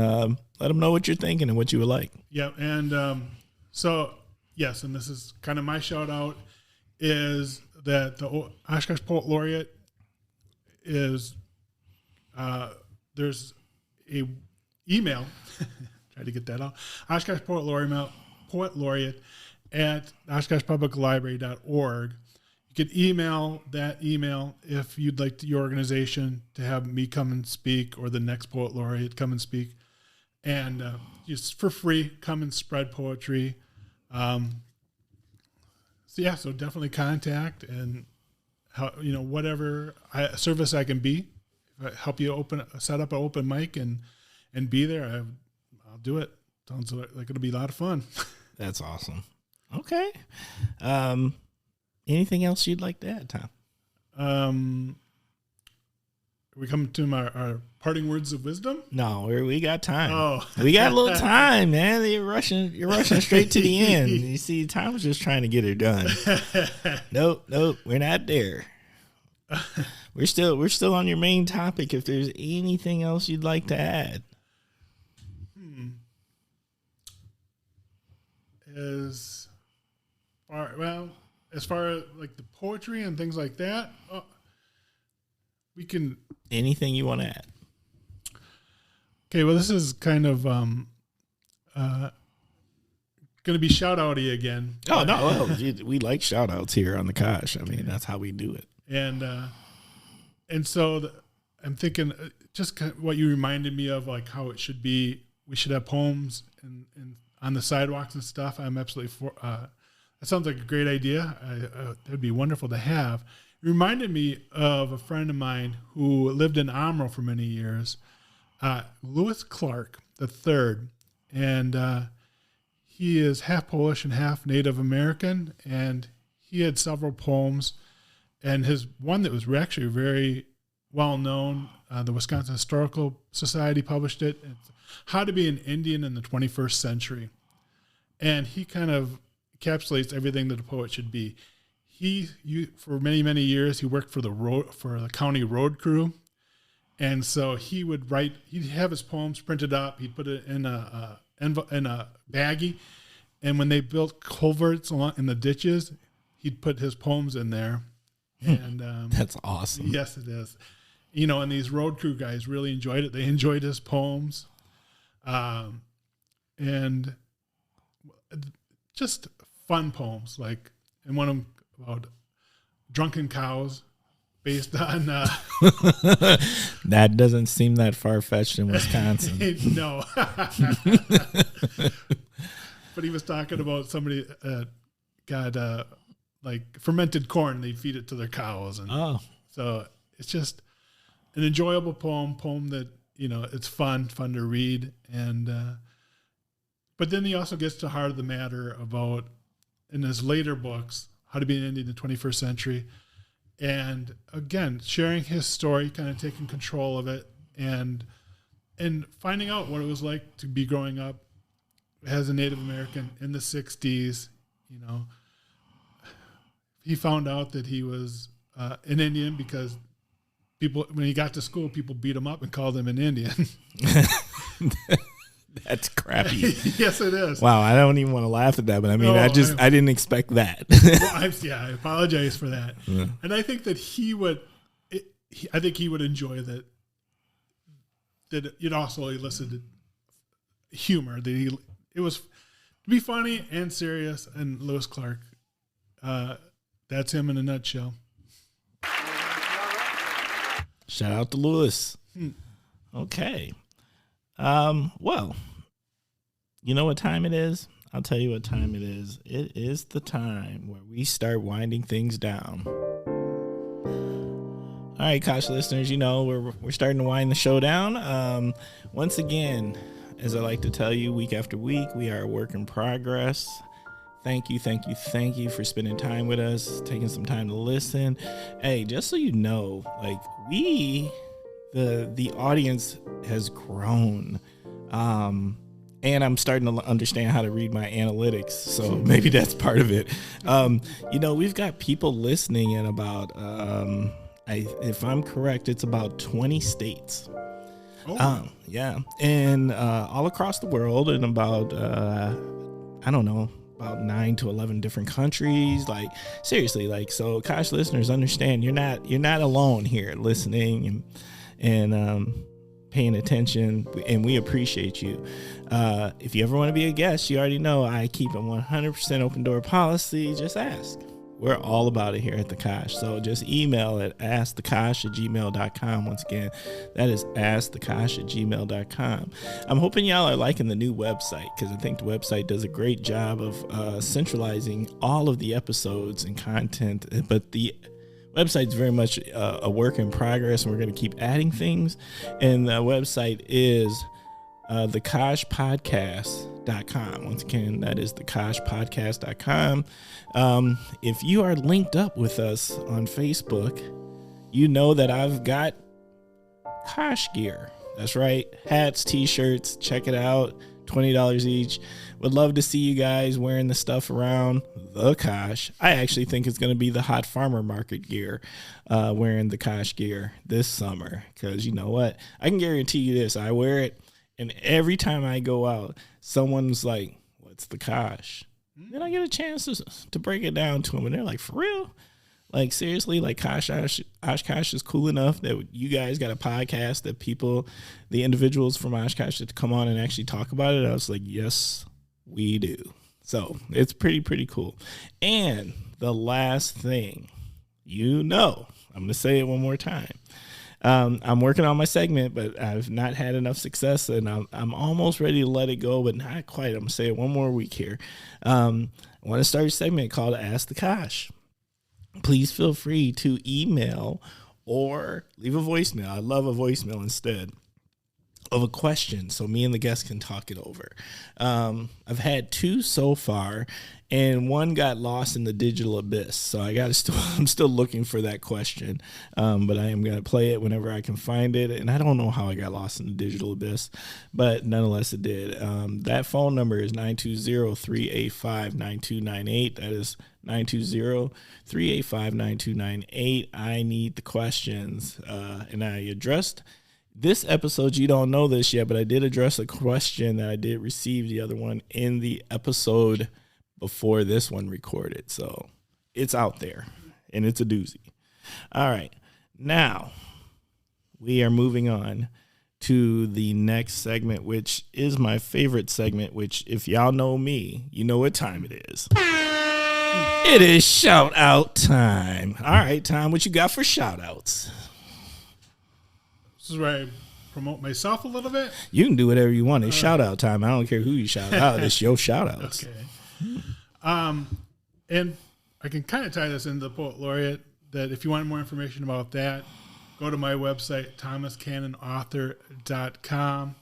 let him know what you're thinking and what you would like. Yeah, and so yes, and this is kind of my shout out, is that the Oshkosh Poet Laureate is there's a email. Try to get that out. Oshkosh Poet Laureate at OshkoshPublicLibrary.org. You can email that email if you'd like your organization to have me come and speak, or the next Poet Laureate come and speak, and just for free, come and spread poetry. So definitely contact, and whatever service I can be, help you set up an open mic and be there. I'll do it. Sounds like it'll be a lot of fun. That's awesome. Okay. Anything else you'd like to add, Tom? We come to our parting words of wisdom. No, we got time. Oh, we got a little time, man. You're rushing straight to the end. You see, Tom was just trying to get her done. Nope, we're not there. We're still on your main topic. If there's anything else you'd like to add, as far as like the poetry and things like that, we can. Anything you want to add? Okay, well, this is kind of going to be shout-outy again. Oh, no. Well, we like shout-outs here on the Kosh. I mean, that's how we do it. And so I'm thinking just kind of what you reminded me of, like how it should be. We should have poems and on the sidewalks and stuff. I'm absolutely for. That sounds like a great idea. That'd be wonderful to have. It reminded me of a friend of mine who lived in Amro for many years, Lewis Clark III, and he is half Polish and half Native American, and he had several poems, and his one that was actually very well known, the Wisconsin Historical Society published it. It's How to Be an Indian in the 21st Century, and he kind of encapsulates everything that a poet should be. For many years, he worked for the county road crew, and so he would write. He'd have his poems printed up. He'd put it in a baggie, and when they built culverts along in the ditches, he'd put his poems in there. And that's awesome. Yes, it is. And these road crew guys really enjoyed it. They enjoyed his poems, and just fun poems, and one of them about drunken cows, based on that doesn't seem that far-fetched in Wisconsin. No. But he was talking about somebody got like fermented corn. They feed it to their cows, and so it's just an enjoyable poem that, it's fun to read. And, but then he also gets to the heart of the matter about, in his later books, How to Be an Indian in the 21st Century. And again, sharing his story, kind of taking control of it and finding out what it was like to be growing up as a Native American in the 60s. He found out that he was an Indian because people, when he got to school, people beat him up and called him an Indian. That's crappy. Yes, it is. Wow, I don't even want to laugh at that, but I mean, I didn't expect that. Well, I apologize for that. Yeah. And I think that he would enjoy that. That it also elicited humor. That it was to be funny and serious. And Lewis Clark, that's him in a nutshell. Shout out to Lewis. Okay. Well, you know what time it is? I'll tell you what time it is. It is the time where we start winding things down. All right, Kosh listeners, we're starting to wind the show down. Once again, as I like to tell you week after week, we are a work in progress. Thank you for spending time with us, taking some time to listen. Hey, just so you know, the audience has grown. And I'm starting to understand how to read my analytics, so maybe that's part of it. We've got people listening in about, if I'm correct, it's about 20 states. Oh. Yeah. And all across the world, and about, about 9 to 11 different countries. Seriously, so Kosh listeners, understand you're not alone here listening and paying attention, and we appreciate you. If you ever want to be a guest, you already know I keep a 100% open door policy. Just ask. We're all about it here at the Kosh. So just email at askthekosh@gmail.com. Once again, that is askthekosh@gmail.com. I'm hoping y'all are liking the new website, because I think the website does a great job of centralizing all of the episodes and content. But the website's very much a work in progress, and we're going to keep adding things. And the website is thekoshpodcast.com. Once again, that is thekoshpodcast.com. If you are linked up with us on Facebook, you know that I've got Kosh gear. That's right. Hats, t-shirts, check it out. $20 each. Would love to see you guys wearing the stuff around the Kosh. I actually think it's going to be the Hot Farmer Market gear, wearing the Kosh gear this summer. Because you know what? I can guarantee you this. I wear it, and every time I go out, someone's like, what's the Kosh? Then I get a chance to break it down to them, and they're like, for real? Seriously, Oshkosh is cool enough that you guys got a podcast that the individuals from Oshkosh to come on and actually talk about it. I was like, yes, we do. So it's pretty cool. And the last thing, I'm going to say it one more time. I'm working on my segment, but I've not had enough success, and I'm almost ready to let it go, but not quite. I'm going to say it one more week here. I want to start a segment called Ask the Kosh. Please feel free to email or leave a voicemail. I love a voicemail instead of a question, so me and the guest can talk it over. I've had 2 so far, and one got lost in the digital abyss. So I'm still looking for that question, but I am going to play it whenever I can find it. And I don't know how I got lost in the digital abyss, but nonetheless it did. That phone number is 920-385-9298. That is 920-385-9298. I need the questions, and I addressed this episode. You don't know this yet, but I did address a question that I did receive, the other one, in the episode before this one recorded. So it's out there, and it's a doozy. All right. Now we are moving on to the next segment, which is my favorite segment, which, if y'all know me, you know what time it is. It is shout out time. All right, Tom, what you got for shout outs? This is where I promote myself a little bit. You can do whatever you want. It's shout out time. I don't care who you shout out. It's your shout outs. Okay. And I can kind of tie this into the Poet Laureate, that if you want more information about that, go to my website, thomascannonauthor.com,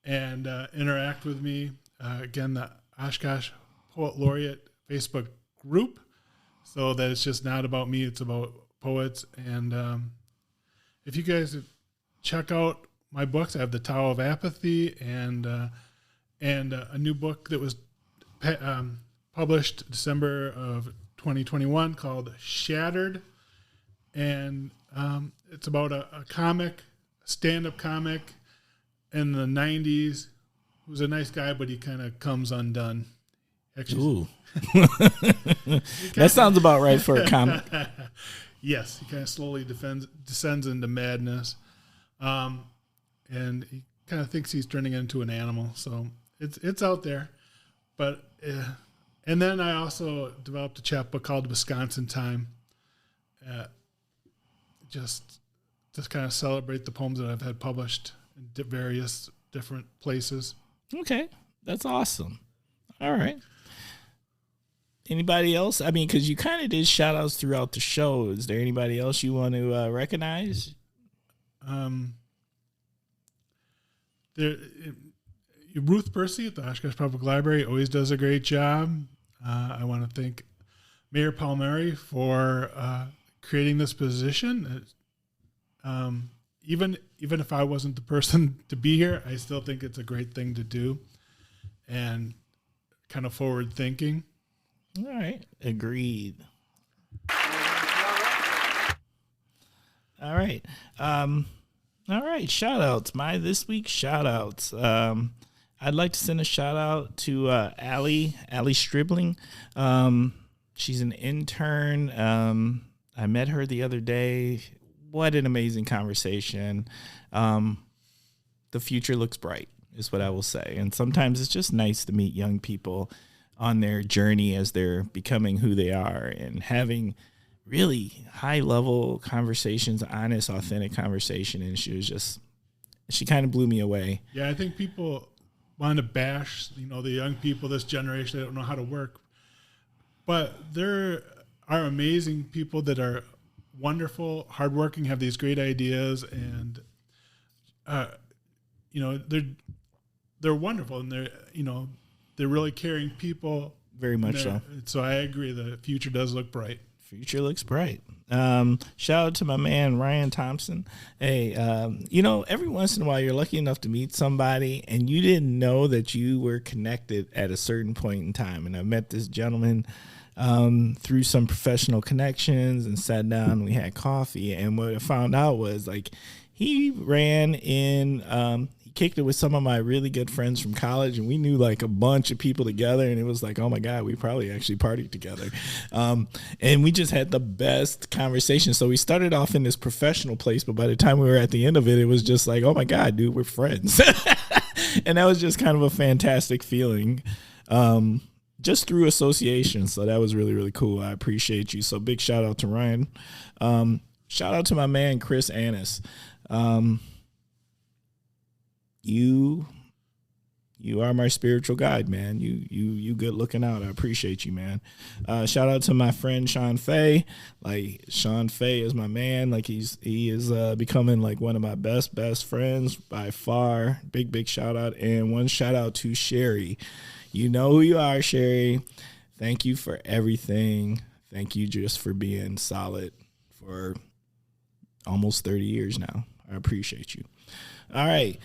and interact with me. Again, the Oshkosh Poet Laureate Facebook group, so that it's just not about me, it's about poets. And if you guys check out my books, I have The Tao of Apathy and a new book that was published December of 2021 called Shattered. And it's about a comic, a stand-up comic in the 90s who's a nice guy, but he kind of comes undone. Actually, Ooh. That sounds about right for a comic. Yes, he kind of slowly descends into madness. And he kind of thinks he's turning into an animal. So it's out there. But and then I also developed a chapbook called Wisconsin Time. Just to kind of celebrate the poems that I've had published in various different places. Okay, that's awesome. All right. Anybody else? I mean, because you kind of did shout outs throughout the show. Is there anybody else you want to recognize? Ruth Percy at the Oshkosh Public Library always does a great job. I want to thank Mayor Palmieri for creating this position. Even if I wasn't the person to be here, I still think it's a great thing to do and kind of forward thinking. All right. Agreed. All right. All right. Shout outs. This week's shout outs. I'd like to send a shout out to Allie Stribling. She's an intern. I met her the other day. What an amazing conversation. The future looks bright is what I will say. And sometimes it's just nice to meet young people on their journey as they're becoming who they are and having really high-level conversations, honest, authentic conversation. And she kind of blew me away. Yeah, I think people want to bash, the young people, this generation, they don't know how to work. But there are amazing people that are wonderful, hardworking, have these great ideas, and they're wonderful, and they're really caring people. Very much so. So I agree, the future does look bright. Future looks bright. Shout out to my man, Ryan Thompson. Hey, every once in a while you're lucky enough to meet somebody and you didn't know that you were connected at a certain point in time. And I met this gentleman through some professional connections and sat down and we had coffee. And what I found out was he ran in, he kicked it with some of my really good friends from college, and we knew like a bunch of people together, and it was like, oh my God, we probably actually partied together. And we just had the best conversation. So we started off in this professional place, but by the time we were at the end of it, it was just like, oh my God, dude, we're friends. And that was just kind of a fantastic feeling. Just through association. So that was really, really cool. I appreciate you. So big shout out to Ryan. Shout out to my man, Chris Annis. You are my spiritual guide, man. You good looking out. I appreciate you, man. Shout out to my friend Sean Fay. Like Sean Fay is my man. Like he is becoming like one of my best friends by far. Big shout out. And one shout out to Sherry. You know who you are, Sherry. Thank you for everything. Thank you just for being solid for almost 30 years now. I appreciate you. All right.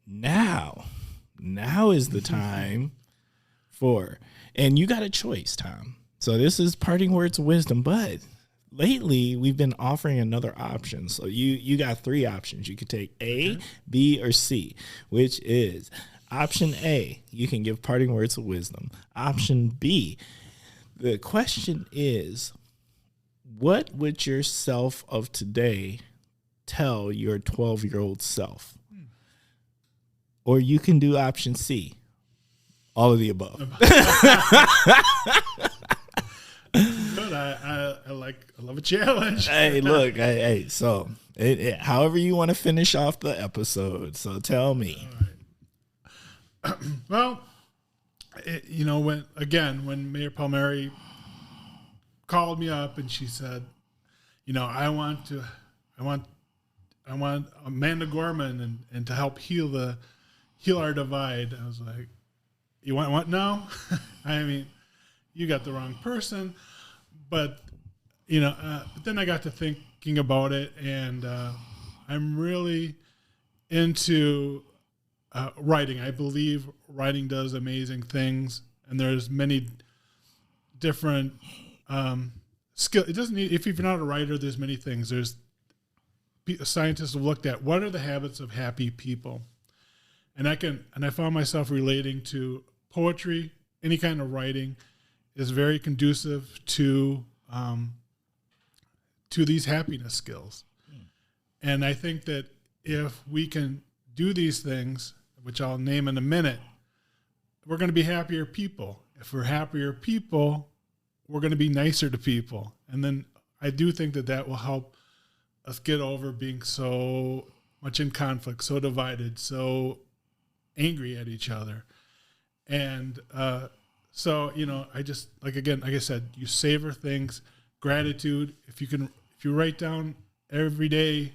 Now is the time and you got a choice, Tom. So this is parting words of wisdom, but lately we've been offering another option. So you got three options. You could take A, B, or C, which is option A, you can give parting words of wisdom. Option B, the question is, what would yourself of today tell your 12-year-old self? Or you can do option C, all of the above. Good. I love a challenge. Hey, look, hey. So, however you want to finish off the episode. So, tell me. All right. Well, when Mayor Palmieri called me up and she said, I want want Amanda Gorman and to help heal our divide. I was like, you want what now? I mean, you got the wrong person. But, but then I got to thinking about it, and I'm really into writing. I believe writing does amazing things, and there's many different skill. It doesn't need, if you're not a writer, there's many things. There's scientists have looked at what are the habits of happy people, and I found myself relating to poetry. Any kind of writing is very conducive to these happiness skills. And I think that if we can do these things, which I'll name in a minute, we're going to be happier people. If we're happier people, we're going to be nicer to people. And then I do think that will help us get over being so much in conflict, so divided, so angry at each other. And so, I just, like I said, you savor things, gratitude. If you write down every day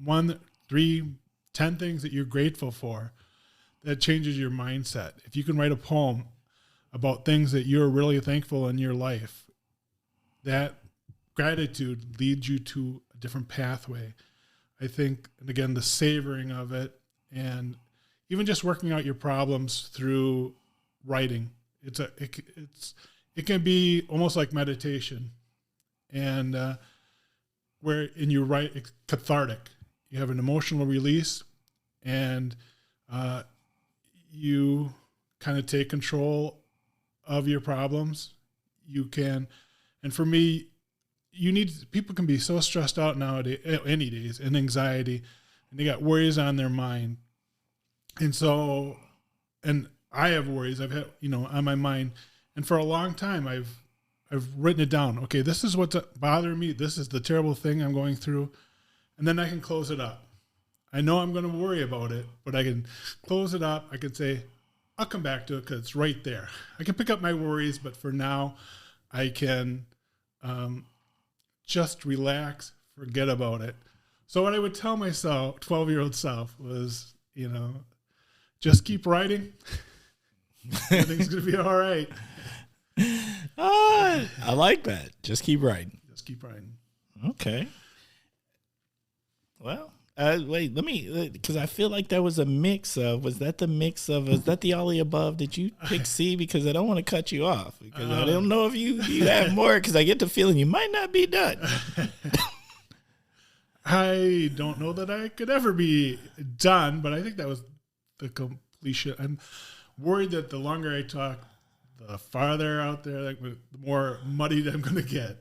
1, 3, 10 things that you're grateful for, that changes your mindset. If you can write a poem about things that you're really thankful in your life, that gratitude leads you to a different pathway. I think, and again, the savoring of it, and even just working out your problems through writing. It can be almost like meditation, and wherein you write, it's cathartic. You have an emotional release, and you kind of take control of your problems. You can, and for me, people can be so stressed out nowadays, any days, and anxiety, and they got worries on their mind. And so, and I have worries I've had, on my mind. And for a long time, I've written it down. Okay, this is what's bothering me. This is the terrible thing I'm going through. And then I can close it up. I know I'm going to worry about it, but I can close it up. I can say, I'll come back to it because it's right there. I can pick up my worries, but for now, I can just relax, forget about it. So what I would tell myself, 12-year-old self, was, just keep writing. Everything's going to be all right. I like that. Just keep writing. Just keep writing. Okay. Well, wait, let me, because I feel like that was a mix of, was that the all the above? Did you pick C? Because I don't want to cut you off, because I don't know if you have more, because I get the feeling you might not be done. I don't know that I could ever be done, but I think that was the completion. I'm worried that the longer I talk, the farther out there, like, the more muddied I'm going to get.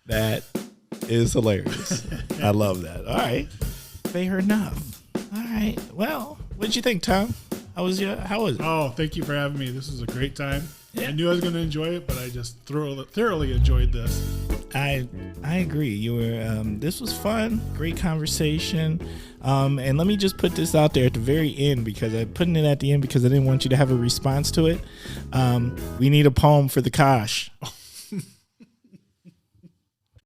That is hilarious. I love that. All right. Fair enough. All right. Well, what'd you think, Tom? How was it? Oh, thank you for having me. This was a great time. Yeah. I knew I was going to enjoy it, but I just thoroughly enjoyed this. I agree. You were. This was fun. Great conversation. And let me just put this out there at the very end, because I'm putting it at the end because I didn't want you to have a response to it. We need a poem for the Kosh.